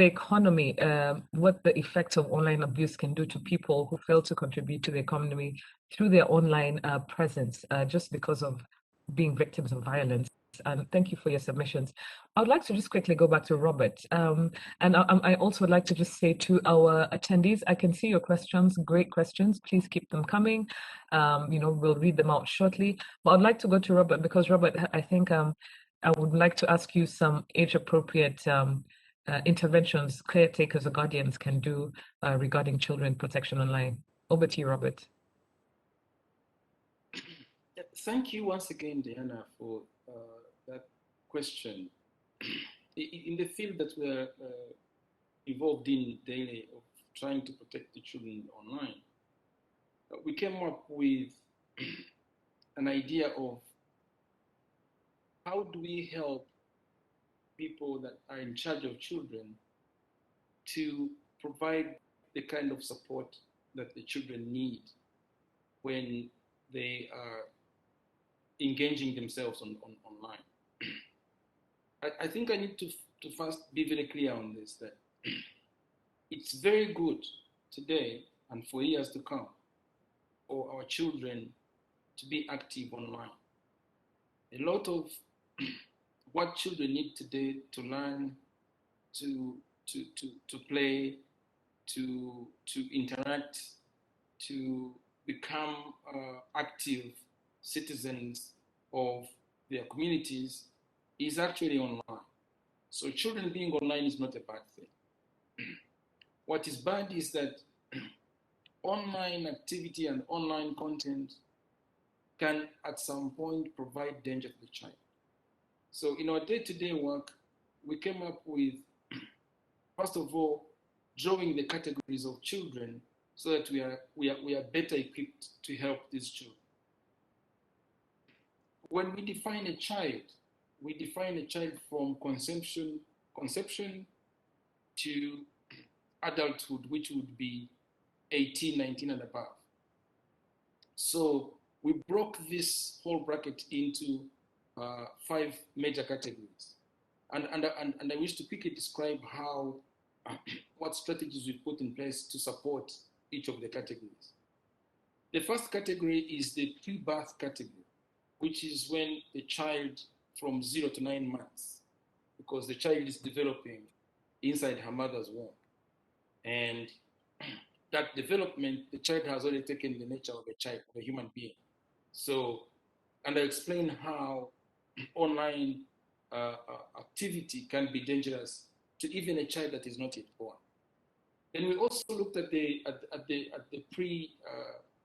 Speaker 1: economy, what the effects of online abuse can do to people who fail to contribute to the economy through their online presence, just because of being victims of violence. And thank you for your submissions. I would like to just quickly go back to Robert. And I also would like to just say to our attendees, I can see your questions, great questions. Please keep them coming. We'll read them out shortly. But I'd like to go to Robert because, Robert, I think I would like to ask you some age-appropriate interventions caretakers or guardians can do regarding children protection online. Over to you, Robert.
Speaker 3: Thank you once again, Diana, for that question. in the field that we're involved in daily of trying to protect the children online, we came up with an idea of how do we help people that are in charge of children to provide the kind of support that the children need when they are engaging themselves online. I think I need to first be very clear on this, that it's very good today and for years to come for our children to be active online. A lot of what children need today to learn, to play, to interact, to become active citizens of their communities is actually online. So children being online is not a bad thing. What is bad is that online activity and online content can at some point provide danger to the child. So in our day-to-day work, we came up with, first of all, drawing the categories of children so that we are better equipped to help these children. When we define a child from conception to adulthood, which would be 18, 19 and above. So we broke this whole bracket into 5 major categories. And I wish to quickly describe how, what strategies we put in place to support each of the categories. The first category is the pre-birth category, which is when the child from 0 to 9 months, because the child is developing inside her mother's womb. And that development, the child has already taken the nature of a child, of a human being. So, and I explain how online activity can be dangerous to even a child that is not yet born. Then we also looked at the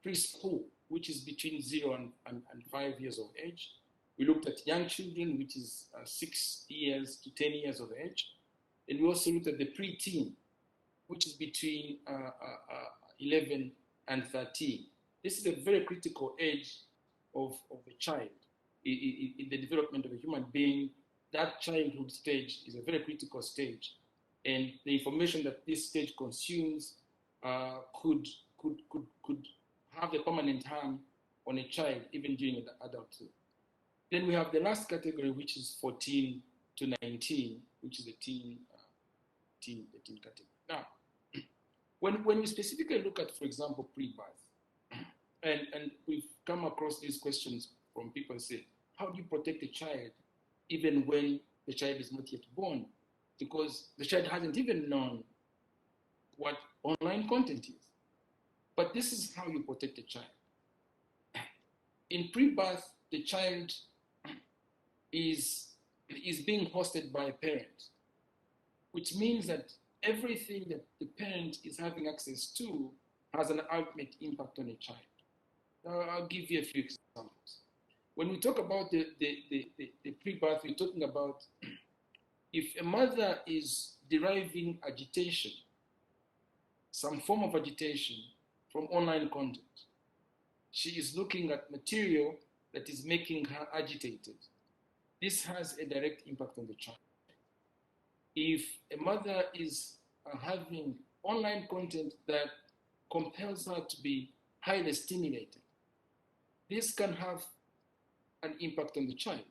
Speaker 3: preschool, which is between 0 and 5 years of age. We looked at young children, which is 6 years to 10 years of age. And we also looked at the preteen, which is between 11 and 13. This is a very critical age of a child in the development of a human being. That childhood stage is a very critical stage, and the information that this stage consumes could have a permanent harm on a child even during adulthood. Then we have the last category, which is 14 to 19, which is the teen category. Now, when we specifically look at, for example, pre-birth, and we've come across these questions from people say, how do you protect a child even when the child is not yet born? Because the child hasn't even known what online content is. But this is how you protect a child. In pre-birth, the child is being hosted by a parent, which means that everything that the parent is having access to has an ultimate impact on a child. Now, I'll give you a few examples. When we talk about the pre-birth, we're talking about if a mother is deriving agitation, some form of agitation from online content, she is looking at material that is making her agitated. This has a direct impact on the child. If a mother is having online content that compels her to be highly stimulated, this can have an impact on the child.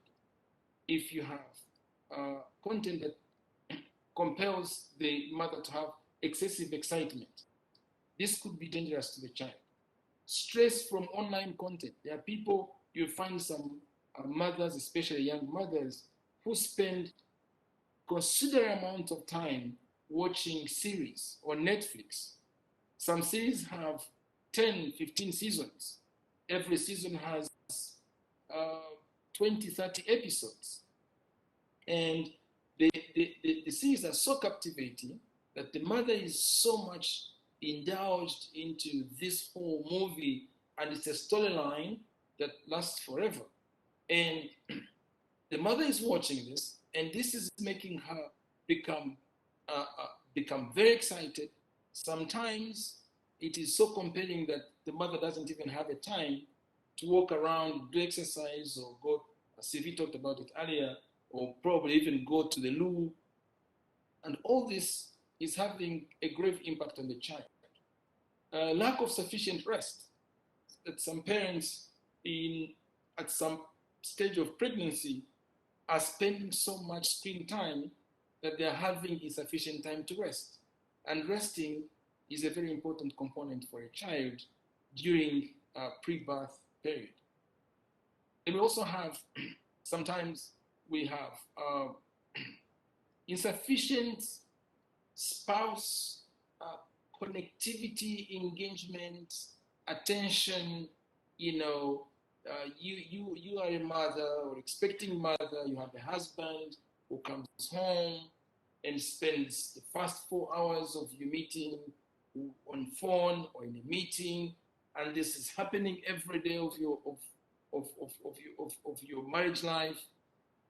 Speaker 3: If you have content that compels the mother to have excessive excitement, this could be dangerous to the child. Stress from online content. There are people, you find some mothers, especially young mothers, who spend considerable amount of time watching series on Netflix. Some series have 10, 15 seasons. Every season has 20, 30 episodes. And the series are so captivating that the mother is so much indulged into this whole movie, and it's a storyline that lasts forever. And the mother is watching this, And this is making her become very excited. Sometimes it is so compelling that the mother doesn't even have a time to walk around, do exercise, or go, as Sylvie talked about it earlier, or probably even go to the loo. And all this is having a grave impact on the child. Lack of sufficient rest. That some parents at some stage of pregnancy are spending so much screen time that they are having insufficient time to rest. And resting is a very important component for a child during pre-birth period. And we also have, sometimes we have insufficient spouse connectivity, engagement, attention. You are a mother or expecting mother, you have a husband who comes home and spends the first 4 hours of your meeting on phone or in a meeting, and this is happening every day of your marriage life,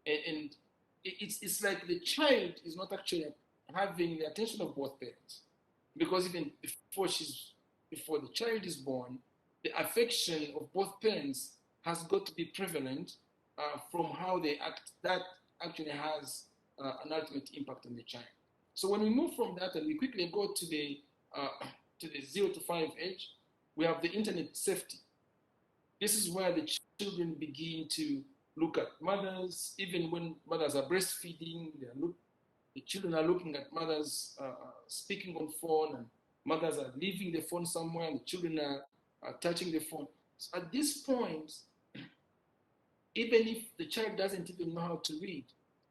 Speaker 3: and it's like the child is not actually having the attention of both parents, because even before the child is born, the affection of both parents has got to be prevalent from how they act. That actually has an ultimate impact on the child. So when we move from that and we quickly go to the 0 to 5 age, we have the internet safety. This is where the children begin to look at mothers, even when mothers are breastfeeding, the children are looking at mothers speaking on phone, and mothers are leaving the phone somewhere, and the children are touching the phone. So at this point, even if the child doesn't even know how to read,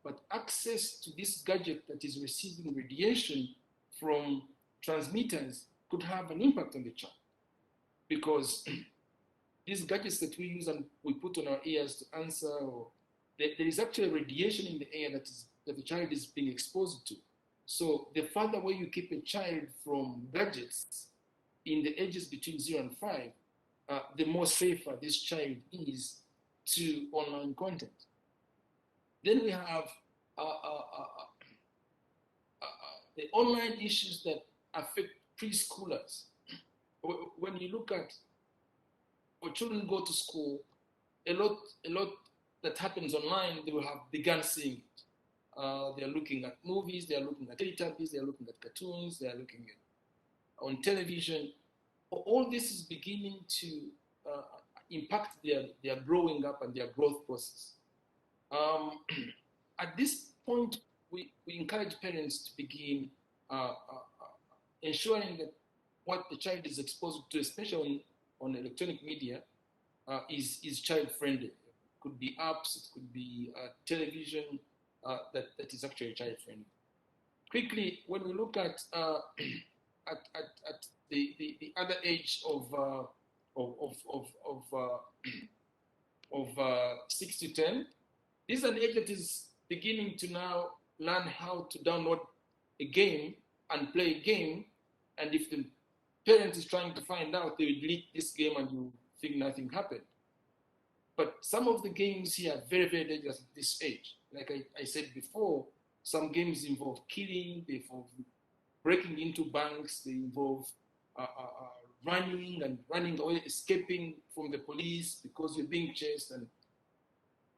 Speaker 3: but access to this gadget that is receiving radiation from transmitters could have an impact on the child, because these gadgets that we use and we put on our ears to answer, or there is actually radiation in the air that the child is being exposed to. So the further away you keep a child from gadgets in the ages between 0 and 5, the more safer this child is to online content. Then we have the online issues that affect preschoolers. When you look at when children go to school, a lot that happens online, they will have begun seeing it. They are looking at movies, they are looking at Teletubbies, they are looking at cartoons, they are looking at on television. All this is beginning to impact their growing up and their growth process. At this point, we encourage parents to begin ensuring that what the child is exposed to, especially on electronic media, is child friendly. It could be apps, it could be television that is actually child friendly. Quickly, when we look at the other age of 6 to 10, this is an age that is beginning to now learn how to download a game and play a game, and if the parent is trying to find out, they will delete this game and you think nothing happened. But some of the games here are very, very dangerous at this age. Like I said before, some games involve killing, they involve breaking into banks, they involve running away, escaping from the police because you're being chased, and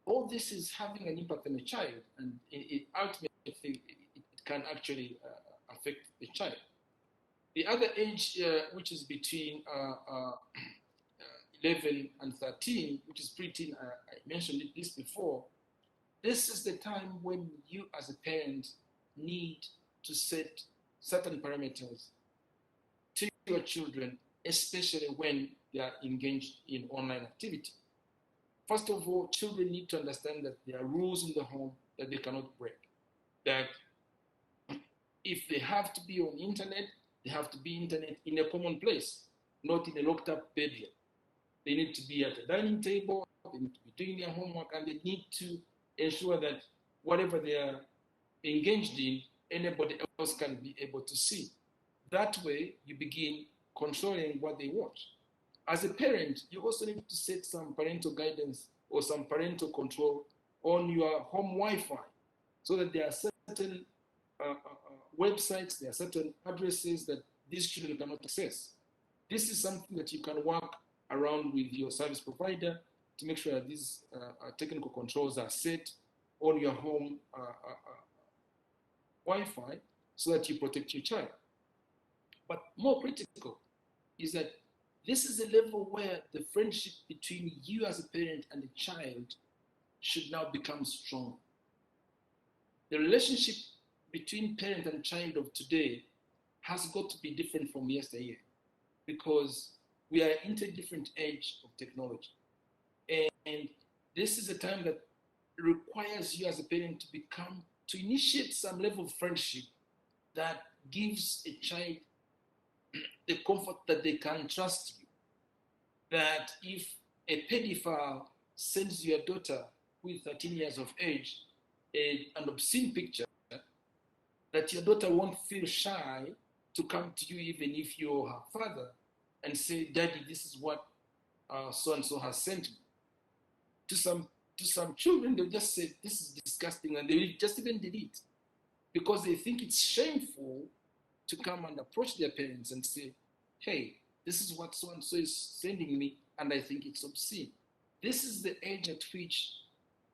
Speaker 3: all this is having an impact on the child, and it ultimately it can actually affect the child. The other age, which is between 11 and 13, which is preteen, I mentioned this before. This is the time when you as a parent need to set certain parameters to your children, especially when they are engaged in online activity. First of all, children need to understand that there are rules in the home that they cannot break. That if they have to be on the internet, they have to be internet in a common place, not in a locked up bedroom. They need to be at a dining table, they need to be doing their homework, and they need to ensure that whatever they are engaged in, anybody else can be able to see. That way, you begin controlling what they watch. As a parent, you also need to set some parental guidance or some parental control on your home Wi-Fi. so that there are certain websites, there are certain addresses that these children cannot access. This is something that you can work around with your service provider to make sure that these technical controls are set on your home Wi-Fi so that you protect your child. But more critical is that this is a level where the friendship between you as a parent and the child should now become strong. The relationship between parent and child of today has got to be different from yesteryear because we are into a different age of technology. And this is a time that requires you as a parent to initiate some level of friendship that gives a child the comfort that they can trust you. That if a pedophile sends your daughter who is 13 years of age an obscene picture, that your daughter won't feel shy to come to you even if you're her father and say, Daddy, this is what so-and-so has sent me. To some children, they'll just say, this is disgusting, and they will just even delete because they think it's shameful to come and approach their parents and say, hey, this is what so-and-so is sending me, and I think it's obscene. This is the age at which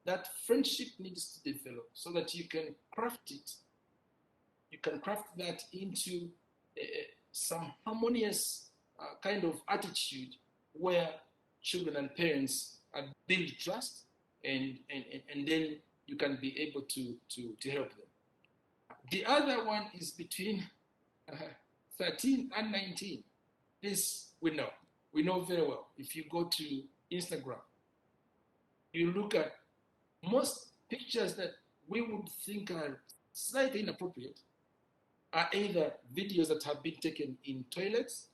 Speaker 3: that friendship needs to develop so that you can craft it. You can craft that into some harmonious kind of attitude where children and parents build trust, and then you can be able to help them. The other one is between 13 and 19. This we know very well. If you go to Instagram, you look at most pictures that we would think are slightly inappropriate are either videos that have been taken in toilets,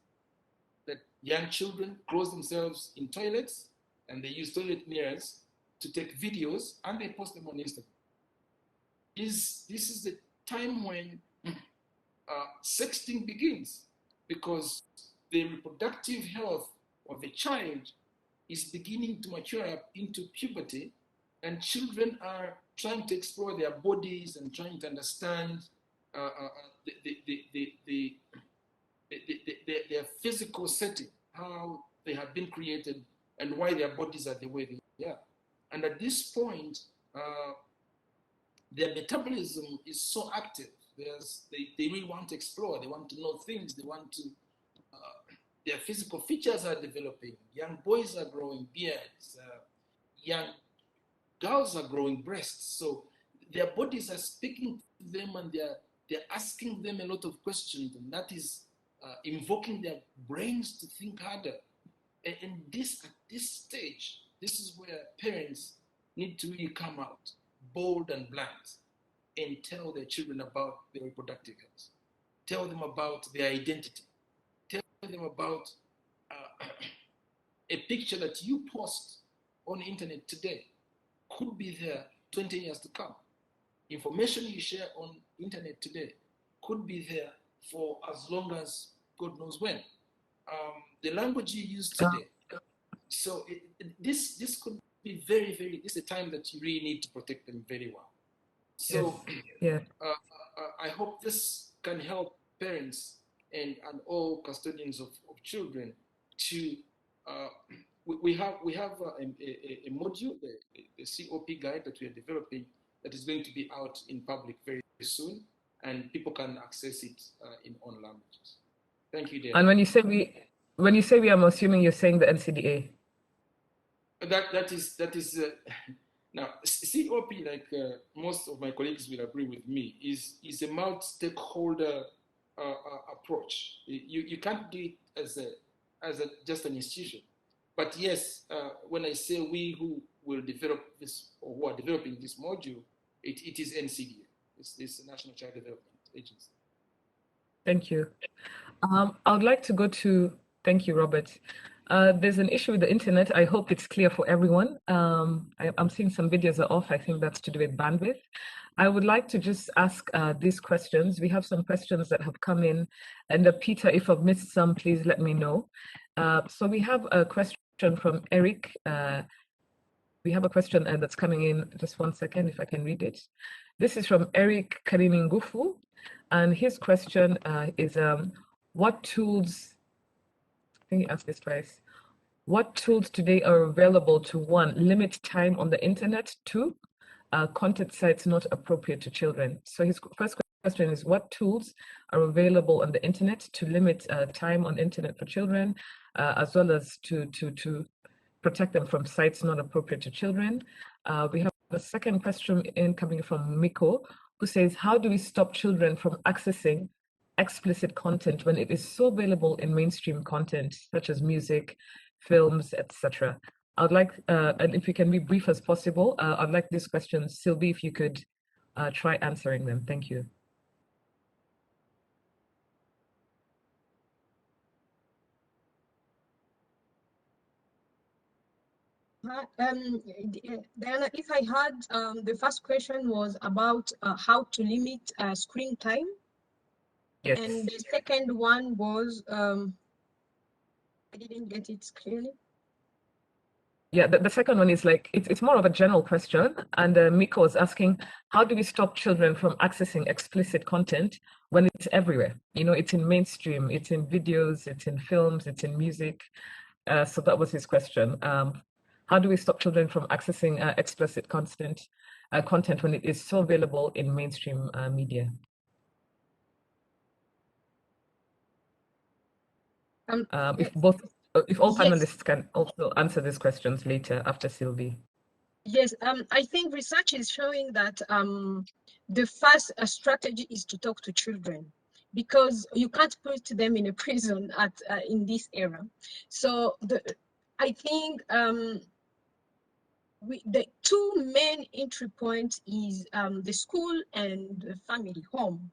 Speaker 3: that young children close themselves in toilets and they use toilet mirrors to take videos and they post them on Instagram. This is the time when sexting begins, because the reproductive health of the child is beginning to mature up into puberty, and children are trying to explore their bodies and trying to understand their physical setting, how they have been created, and why their bodies are the way they are. And at this point, their metabolism is so active. They really want to explore. They want to know things. They want to. Their physical features are developing. Young boys are growing beards. Young girls are growing breasts. So their bodies are speaking to them, and they're asking them a lot of questions, and that is invoking their brains to think harder. And at this stage, this is where parents need to really come out bold and blunt and tell their children about their reproductive health. Tell them about their identity. Tell them about a picture that you post on the internet today could be there 20 years to come. Information you share on internet today could be there for as long as God knows when. The language you use today. So this could be very, very, this is a time that you really need to protect them very well. So
Speaker 1: yes.
Speaker 3: I hope this can help parents and all custodians of children to, we have a module, the COP guide that we are developing, that is going to be out in public very soon, and people can access it in all languages. Thank you, Dana.
Speaker 1: And when you say we, I'm assuming you're saying the NCDA.
Speaker 3: That is now COP, like most of my colleagues will agree with me, is a multi-stakeholder approach. You can't do it as just an institution. But yes, when I say we who will develop this, or who are developing this module, it is NCDA. It's the National Child Development Agency.
Speaker 1: Thank you. I would like to go to, thank you, Robert. There's an issue with the internet. I hope it's clear for everyone. I'm seeing some videos are off. I think that's to do with bandwidth. I would like to just ask these questions. We have some questions that have come in, and Peter, if I've missed some, please let me know. So we have a question from Eric We have a question that's coming in. Just one second, if I can read it. This is from Eric Kariningufu, and his question is, what tools, I think he asked this twice, what tools today are available to, one, limit time on the internet, two, content sites not appropriate to children? So his first question is, what tools are available on the internet to limit time on internet for children, as well as to protect them from sites not appropriate to children? We have a second question coming from Miko, who says, how do we stop children from accessing explicit content when it is so available in mainstream content, such as music, films, etc.? I'd like, and if you can be brief as possible, I'd like these questions, Sylvie, if you could try answering them. Thank you.
Speaker 2: Diana, if I had, the first question was about how to limit screen time.
Speaker 1: Yes.
Speaker 2: And the second one was, I didn't get it clearly.
Speaker 1: Yeah, the second one is like, it's more of a general question. And Miko was asking, how do we stop children from accessing explicit content when it's everywhere? You know, it's in mainstream, it's in videos, it's in films, it's in music. So that was his question. How do we stop children from accessing explicit content when it is so available in mainstream media? If all panelists can also answer these questions later after Sylvie.
Speaker 2: Yes, I think research is showing that the first strategy is to talk to children, because you can't put them in a prison in this era. So I think the two main entry points is the school and the family home,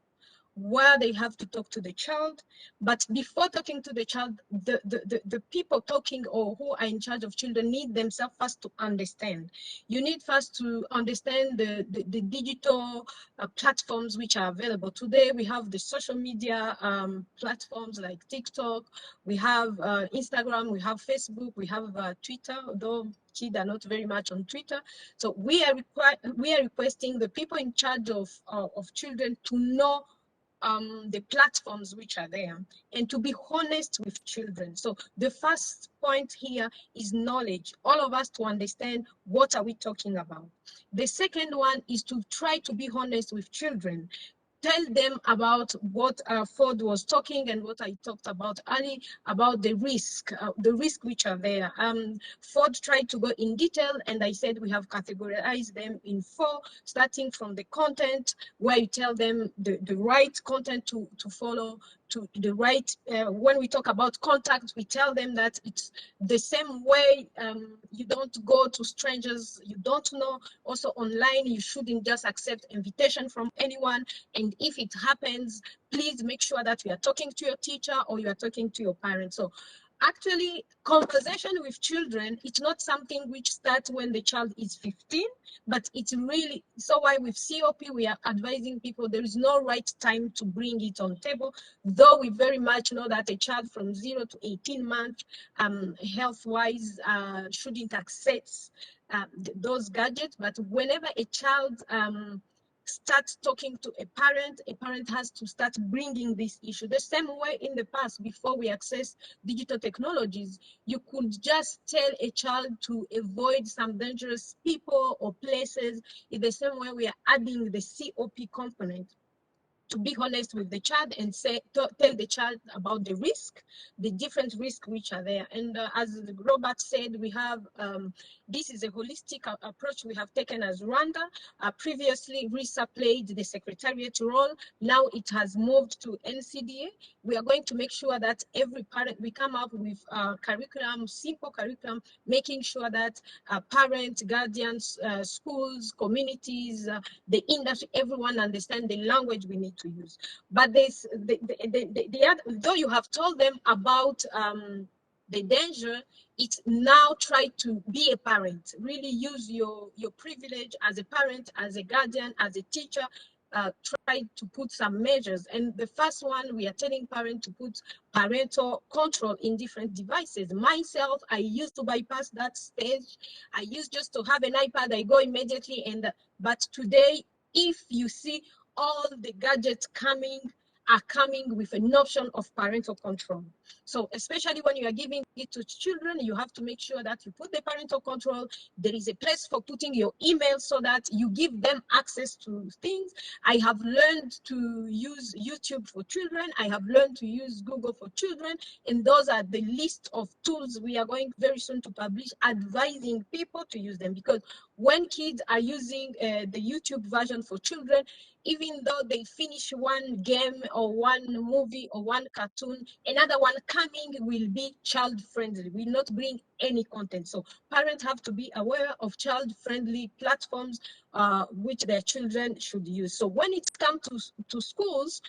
Speaker 2: where they have to talk to the child. But before talking to the child, the people talking or who are in charge of children need themselves first to understand. You need first to understand the digital platforms which are available. Today, we have the social media platforms like TikTok, we have Instagram, we have Facebook, we have Twitter, although kids are not very much on Twitter. So we are requesting the people in charge of children to know the platforms which are there, and to be honest with children. So the first point here is knowledge, all of us to understand what are we talking about. The second one is to try to be honest with children. Tell them about what Ford was talking and what I talked about earlier about the risk which are there. Ford tried to go in detail, and I said we have categorized them in four, starting from the content, where you tell them the right content to follow, to the right, when we talk about contact, we tell them that it's the same way. You don't go to strangers you don't know. Also online, you shouldn't just accept invitation from anyone. And if it happens, please make sure that you are talking to your teacher or you are talking to your parents. So actually, conversation with children, it's not something which starts when the child is 15, but it's really, so why with COP, we are advising people there is no right time to bring it on table, though we very much know that a child from 0 to 18 months, health-wise, shouldn't access those gadgets. But whenever a child starts talking to a parent has to start bringing this issue. The same way in the past, before we access digital technologies, you could just tell a child to avoid some dangerous people or places. In the same way, we are adding the COP component to be honest with the child and tell the child about the risk, the different risks which are there. And as Robert said, we have this is a holistic approach we have taken as Rwanda. Previously, RISA played the secretariat role. Now it has moved to NCDA. We are going to make sure that every parent, we come up with curriculum, simple curriculum, making sure that parents, guardians, schools, communities, the industry, everyone understand the language we need to use. But there's the other, though you have told them about the danger, it's now try to be a parent, really use your privilege as a parent, as a guardian, as a teacher, tried to put some measures. And the first one, we are telling parents to put parental control in different devices. Myself, I used to bypass that stage. I used just to have an iPad, I go immediately. But today, if you see all the gadgets are coming with an option of parental control. So especially when you are giving it to children, you have to make sure that you put the parental control. There is a place for putting your email so that you give them access to things. I have learned to use YouTube for children. I have learned to use Google for children. And those are the list of tools we are going very soon to publish, advising people to use them. Because when kids are using the YouTube version for children, even though they finish one game or one movie or one cartoon, another one coming will be child friendly, will not bring any content. So parents have to be aware of child friendly platforms which their children should use. So when it comes to schools,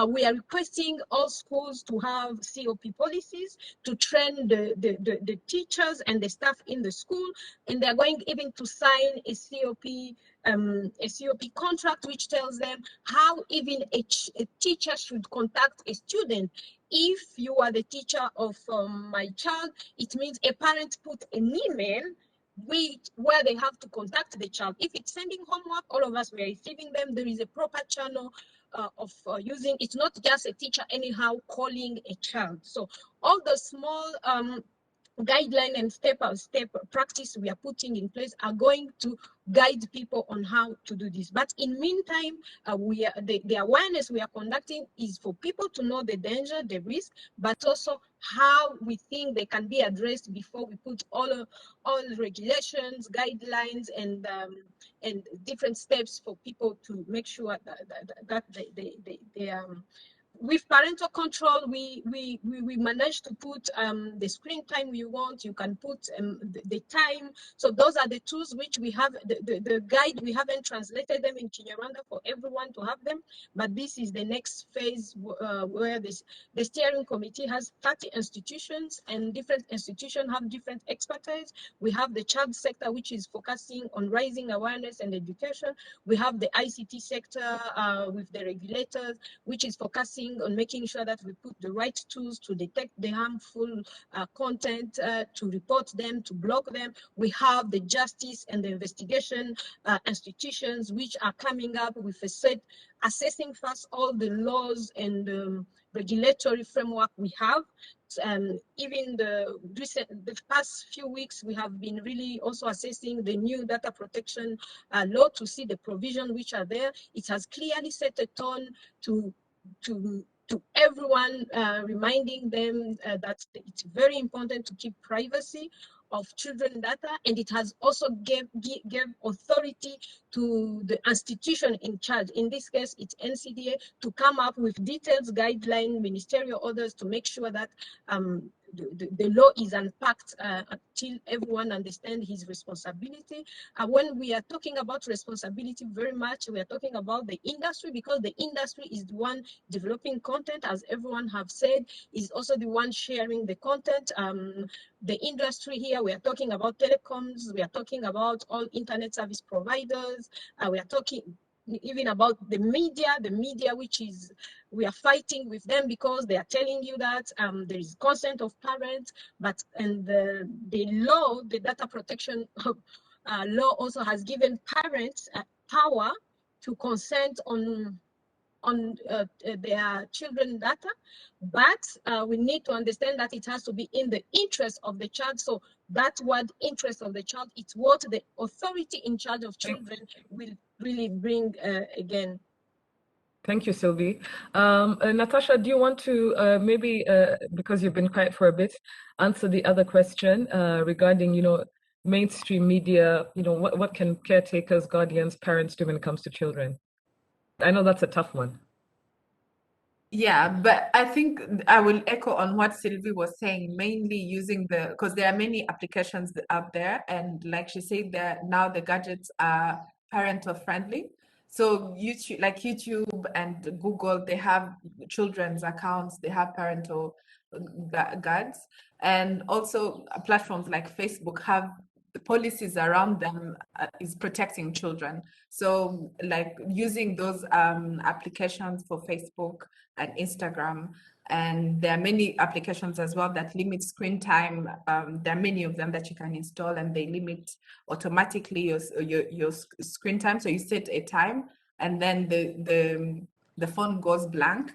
Speaker 2: we are requesting all schools to have COP policies to train the teachers and the staff in the school, and they're going even to sign a COP contract which tells them how even a teacher should contact a student. If you are the teacher of my child, it means a parent put an email where they have to contact the child. If it's sending homework, all of us, we are receiving them. There is a proper channel of using. It's not just a teacher anyhow calling a child. So all the small guideline and step-by-step practice we are putting in place are going to guide people on how to do this. But in meantime, the awareness we are conducting is for people to know the danger, the risk, but also how we think they can be addressed before we put all regulations, guidelines, and different steps for people to make sure that they with parental control, we managed to put the screen time you want. You can put the time. So those are the tools which we have. The guide, we haven't translated them in Kinyarwanda for everyone to have them, but this is the next phase where the steering committee has 30 institutions, and different institutions have different expertise. We have the child sector, which is focusing on raising awareness and education. We have the ICT sector with the regulators, which is focusing on making sure that we put the right tools to detect the harmful content, to report them, to block them. We have the justice and the investigation institutions, which are coming up with a set, assessing first all the laws and regulatory framework we have. Even the past few weeks, we have been really also assessing the new data protection law to see the provision which are there. It has clearly set a tone to everyone, reminding them that it's very important to keep privacy of children data, and it has also gave authority to the institution in charge. In this case, it's NCDA, to come up with detailed guideline, ministerial orders to make sure that the law is unpacked until everyone understands his responsibility. When we are talking about responsibility, very much we are talking about the industry, because the industry is the one developing content, as everyone have said, is also the one sharing the content. The industry here, we are talking about telecoms, we are talking about all internet service providers, we are talking even about the media which is, we are fighting with them because they are telling you that there is consent of parents, but the law, the data protection law also has given parents power to consent on their children data, but we need to understand that it has to be in the interest of the child. So that word interest of the child, it's what the authority in charge of children will really bring again.
Speaker 1: Thank you, Sylvie. Natasha, do you want to maybe, because you've been quiet for a bit, answer the other question regarding, mainstream media, what can caretakers, guardians, parents do when it comes to children? I know that's a tough one.
Speaker 4: Yeah, but I think I will echo on what Sylvie was saying, mainly using because there are many applications out there, and like she said, now the gadgets are parental friendly. So YouTube, like YouTube and Google, they have children's accounts, they have parental guides, and also platforms like Facebook have the policies around them is protecting children. So like using those applications for Facebook and Instagram, and there are many applications as well that limit screen time. There are many of them that you can install, and they limit automatically your screen time. So you set a time, and then the phone goes blank.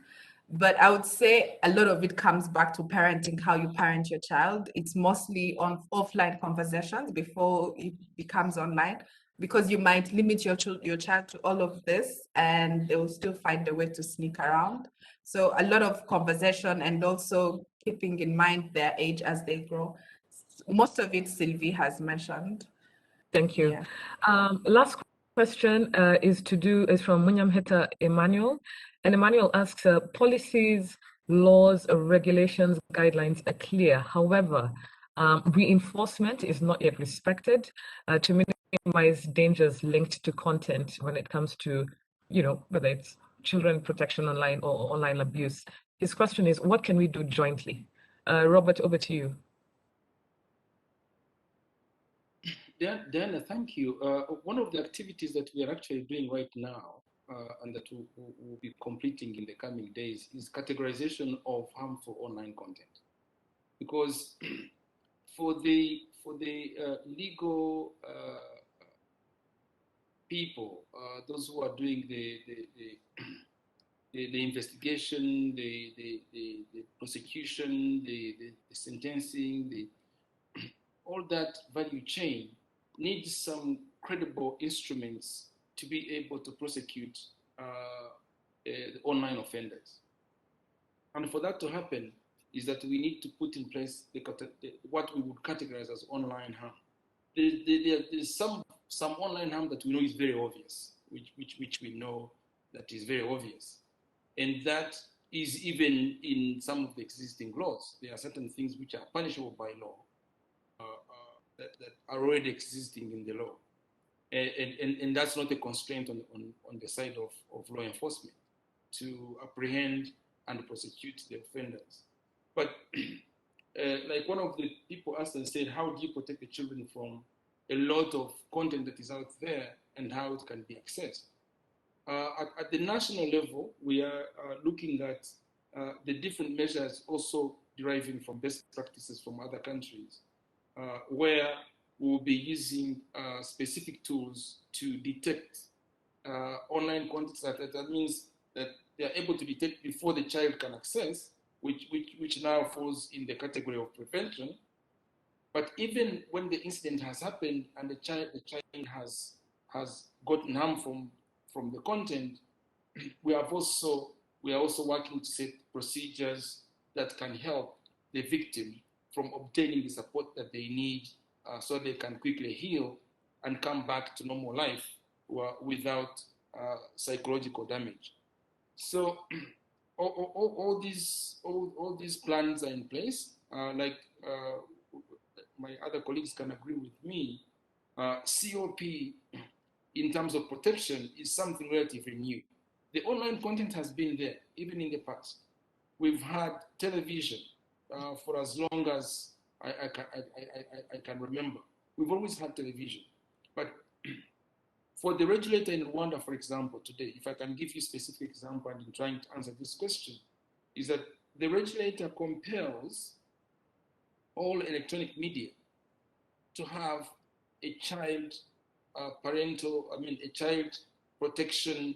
Speaker 4: But I would say a lot of it comes back to parenting, how you parent your child. It's mostly on offline conversations before it becomes online, because you might limit your child to all of this, and they will still find a way to sneak around. So a lot of conversation, and also keeping in mind their age as they grow. Most of it Sylvie has mentioned.
Speaker 1: Thank you.
Speaker 4: Yeah.
Speaker 1: Last question is from Munyamheta Emmanuel. And Emmanuel asks, policies, laws, regulations, guidelines are clear. However, reinforcement is not yet respected to minimize dangers linked to content when it comes to, whether it's children protection online or online abuse. His question is, what can we do jointly? Robert, over to you.
Speaker 3: Diana, thank you. One of the activities that we are actually doing right now, and that we'll be completing in the coming days, is categorization of harmful online content. Because for the legal people, those who are doing the investigation, the prosecution, the sentencing, all that value chain needs some credible instruments to be able to prosecute the online offenders. And for that to happen is that we need to put in place what we would categorize as online harm. There's some online harm that we know is very obvious, which we know that is very obvious. And that is even in some of the existing laws. There are certain things which are punishable by law that are already existing in the law. And that's not a constraint on the side of law enforcement to apprehend and prosecute the offenders. But like one of the people asked and said, how do you protect the children from a lot of content that is out there and how it can be accessed? At the national level, we are looking at the different measures also deriving from best practices from other countries, where we'll be using specific tools to detect online content. That means that they are able to detect before the child can access, which now falls in the category of prevention. But even when the incident has happened and the child has gotten harm from the content, we are also working to set procedures that can help the victim from obtaining the support that they need so they can quickly heal and come back to normal life without psychological damage. So all these plans are in place. Like my other colleagues can agree with me, COP in terms of protection is something relatively new. The online content has been there, even in the past. We've had television for as long as I can remember. We've always had television. But for the regulator in Rwanda, for example, today, if I can give you a specific example and in trying to answer this question, is that the regulator compels all electronic media to have a child child protection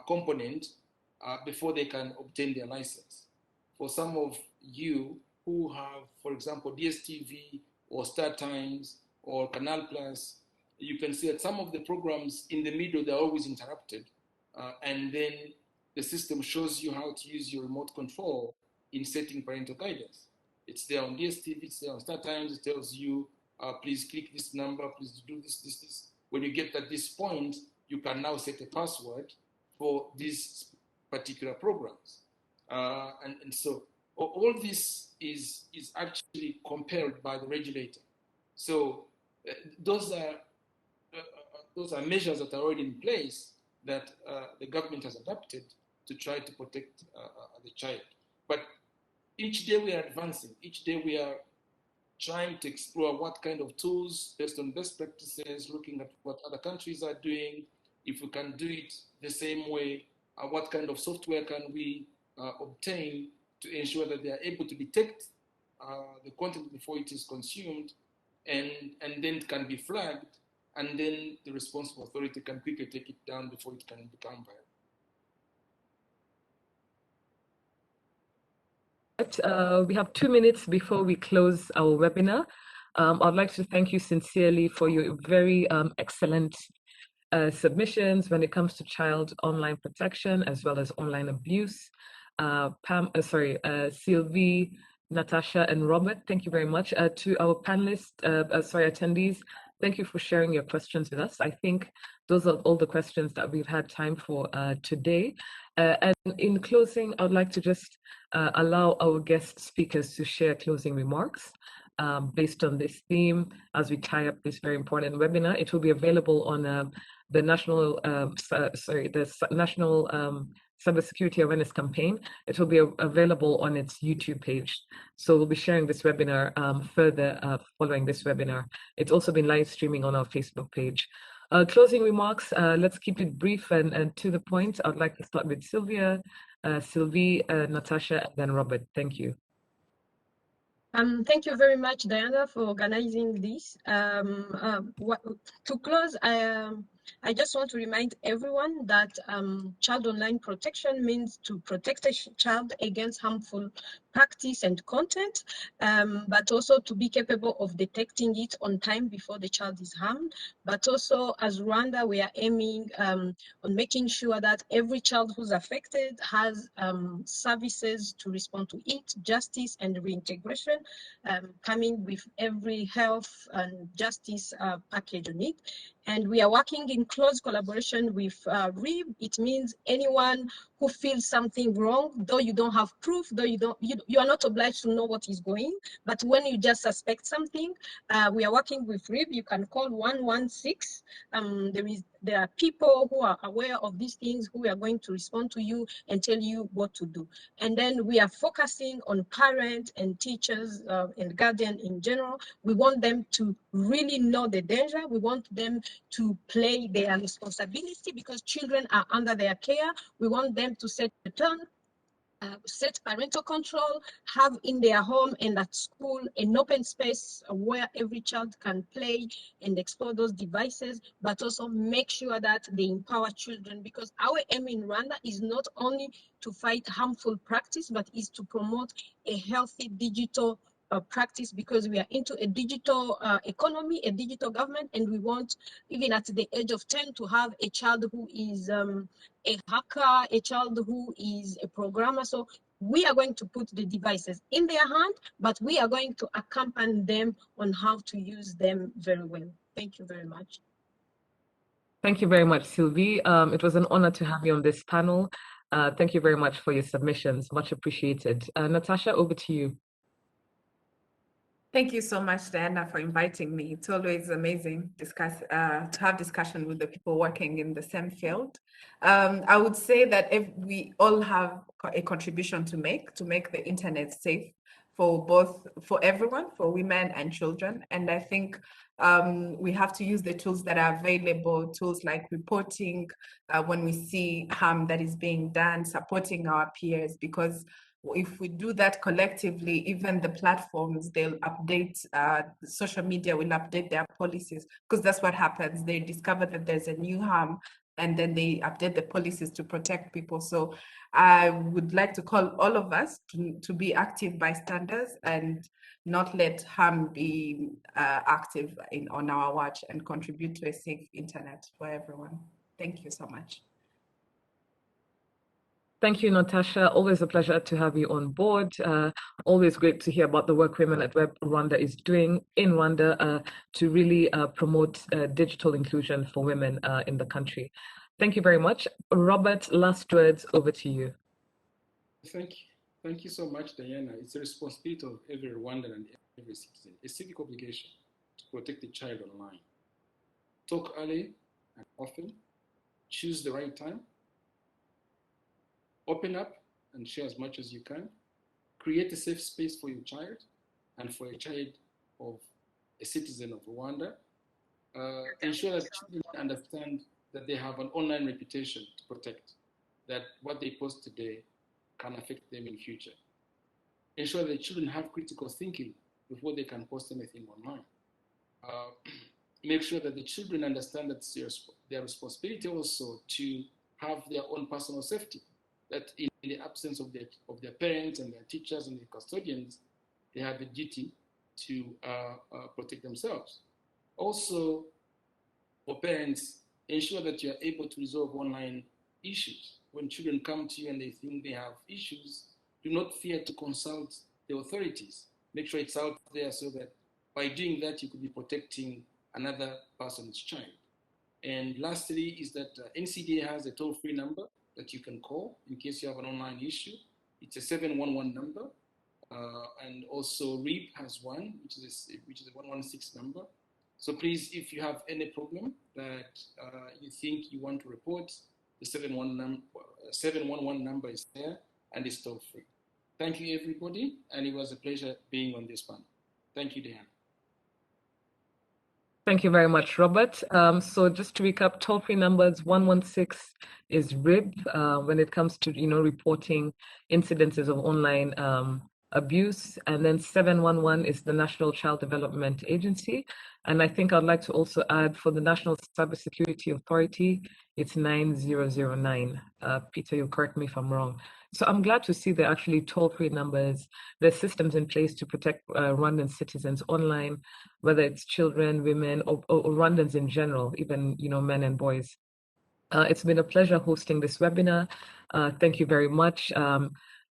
Speaker 3: component before they can obtain their license. For some of you who have, for example, DSTV or Star Times or Canal Plus, you can see that some of the programs in the middle, they're always interrupted. And then the system shows you how to use your remote control in setting parental guidance. It's there on DSTV, it's there on Star Times, it tells you, please click this number, please do this. When you get at this point, you can now set a password for these particular programs. And so all this is actually compelled by the regulator. So those are measures that are already in place that the government has adopted to try to protect the child. But each day we are advancing, each day we are trying to explore what kind of tools based on best practices, looking at what other countries are doing, if we can do it the same way, what kind of software can we obtain to ensure that they are able to detect the content before it is consumed, and then it can be flagged, and then the responsible authority can quickly take it down before it can become violent.
Speaker 1: We have 2 minutes before we close our webinar. I'd like to thank you sincerely for your very excellent submissions when it comes to child online protection as well as online abuse. Sylvie, Natasha, and Robert, thank you very much. To our panelists, attendees, thank you for sharing your questions with us. I think those are all the questions that we've had time for today. And in closing, I'd like to just allow our guest speakers to share closing remarks based on this theme as we tie up this very important webinar. It will be available on the National Cybersecurity Awareness Campaign. It will be available on its YouTube page. So we'll be sharing this webinar further following this webinar. It's also been live streaming on our Facebook page. Closing remarks, let's keep it brief and to the point. I'd like to start with Sylvia, Sylvie, Natasha, and then Robert. Thank you.
Speaker 2: Thank you very much, Diana, for organizing this. To close, I just want to remind everyone that child online protection means to protect a child against harmful practice and content, but also to be capable of detecting it on time before the child is harmed. But also, as Rwanda, we are aiming on making sure that every child who's affected has services to respond to it, justice and reintegration, coming with every health and justice package on it. And we are working in close collaboration with RIB. It means anyone who feels something wrong, though you don't have proof, though you are not obliged to know what is going, but when you just suspect something, we are working with RIB. You can call 116. There are people who are aware of these things who are going to respond to you and tell you what to do. And then we are focusing on parents and teachers and guardians in general. We want them to really know the danger. We want them to play their responsibility because children are under their care. We want them to set the tone, set parental control, have in their home and at school an open space where every child can play and explore those devices, but also make sure that they empower children, because our aim in Rwanda is not only to fight harmful practice, but is to promote a healthy digital practice, because we are into a digital economy, a digital government, and we want, even at the age of 10, to have a child who is a hacker, a child who is a programmer. So we are going to put the devices in their hand, but we are going to accompany them on how to use them very well. Thank you very much.
Speaker 1: Thank you very much, Sylvie. It was an honor to have you on this panel. Thank you very much for your submissions. Much appreciated. Natasha, over to you.
Speaker 4: Thank you so much, Diana, for inviting me. It's always amazing to have discussion with the people working in the same field. I would say that if we all have a contribution to make the internet safe for everyone, for women and children. And I think we have to use the tools that are available, tools like reporting when we see harm that is being done, supporting our peers, because if we do that collectively, even the platforms, they'll update, social media will update their policies, because that's what happens. They discover that there's a new harm, and then they update the policies to protect people. So I would like to call all of us to be active bystanders and not let harm be active on our watch, and contribute to a safe internet for everyone. Thank you so much.
Speaker 1: Thank you, Natasha. Always a pleasure to have you on board. Always great to hear about the work Women at Web Rwanda is doing in Rwanda to really promote digital inclusion for women in the country. Thank you very much. Robert, last words, over to you.
Speaker 3: Thank you. Thank you so much, Diana. It's a responsibility of every Rwandan and every citizen, a civic obligation to protect the child online. Talk early and often, choose the right time, open up and share as much as you can, create a safe space for your child and for a child of a citizen of Rwanda. Ensure that children understand that they have an online reputation to protect, that what they post today can affect them in future. Ensure that children have critical thinking before they can post anything online. Make sure that the children understand that it's their responsibility also to have their own personal safety, that in the absence of their parents and their teachers and their custodians, they have a duty to protect themselves. Also, for parents, ensure that you are able to resolve online issues. When children come to you and they think they have issues, do not fear to consult the authorities. Make sure it's out there so that by doing that, you could be protecting another person's child. And lastly is that NCDA has a toll-free number that you can call in case you have an online issue. It's a 711 number. And also REAP has one, which is a 116 number. So please, if you have any problem that you think you want to report, the 711 number is there and it's toll free. Thank you, everybody, and it was a pleasure being on this panel. Thank you, Diana.
Speaker 1: Thank you very much, Robert. So just to recap, toll-free numbers 116 is RIB when it comes to reporting incidences of online abuse, and then 711 is the National Child Development Agency. And I think I'd like to also add for the National Cybersecurity Authority, it's 9009. Peter, you correct me if I'm wrong. So I'm glad to see there are actually toll-free numbers. There's systems in place to protect Rwandan citizens online, whether it's children, women, or Rwandans in general, even men and boys. It's been a pleasure hosting this webinar. Thank you very much.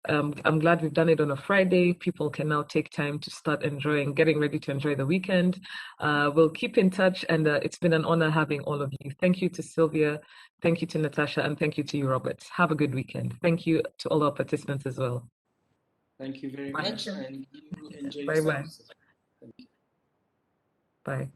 Speaker 1: I'm glad we've done it on a Friday. People can now take time to start getting ready to enjoy the weekend. We'll keep in touch, and it's been an honor having all of you. Thank you to Sylvia, thank you to Natasha, and thank you to you, Robert. Have a good weekend. Thank you to all our participants as well.
Speaker 3: Thank you very much, and you enjoy
Speaker 1: Bye-bye.
Speaker 3: yourselves. Thank you.
Speaker 1: Bye.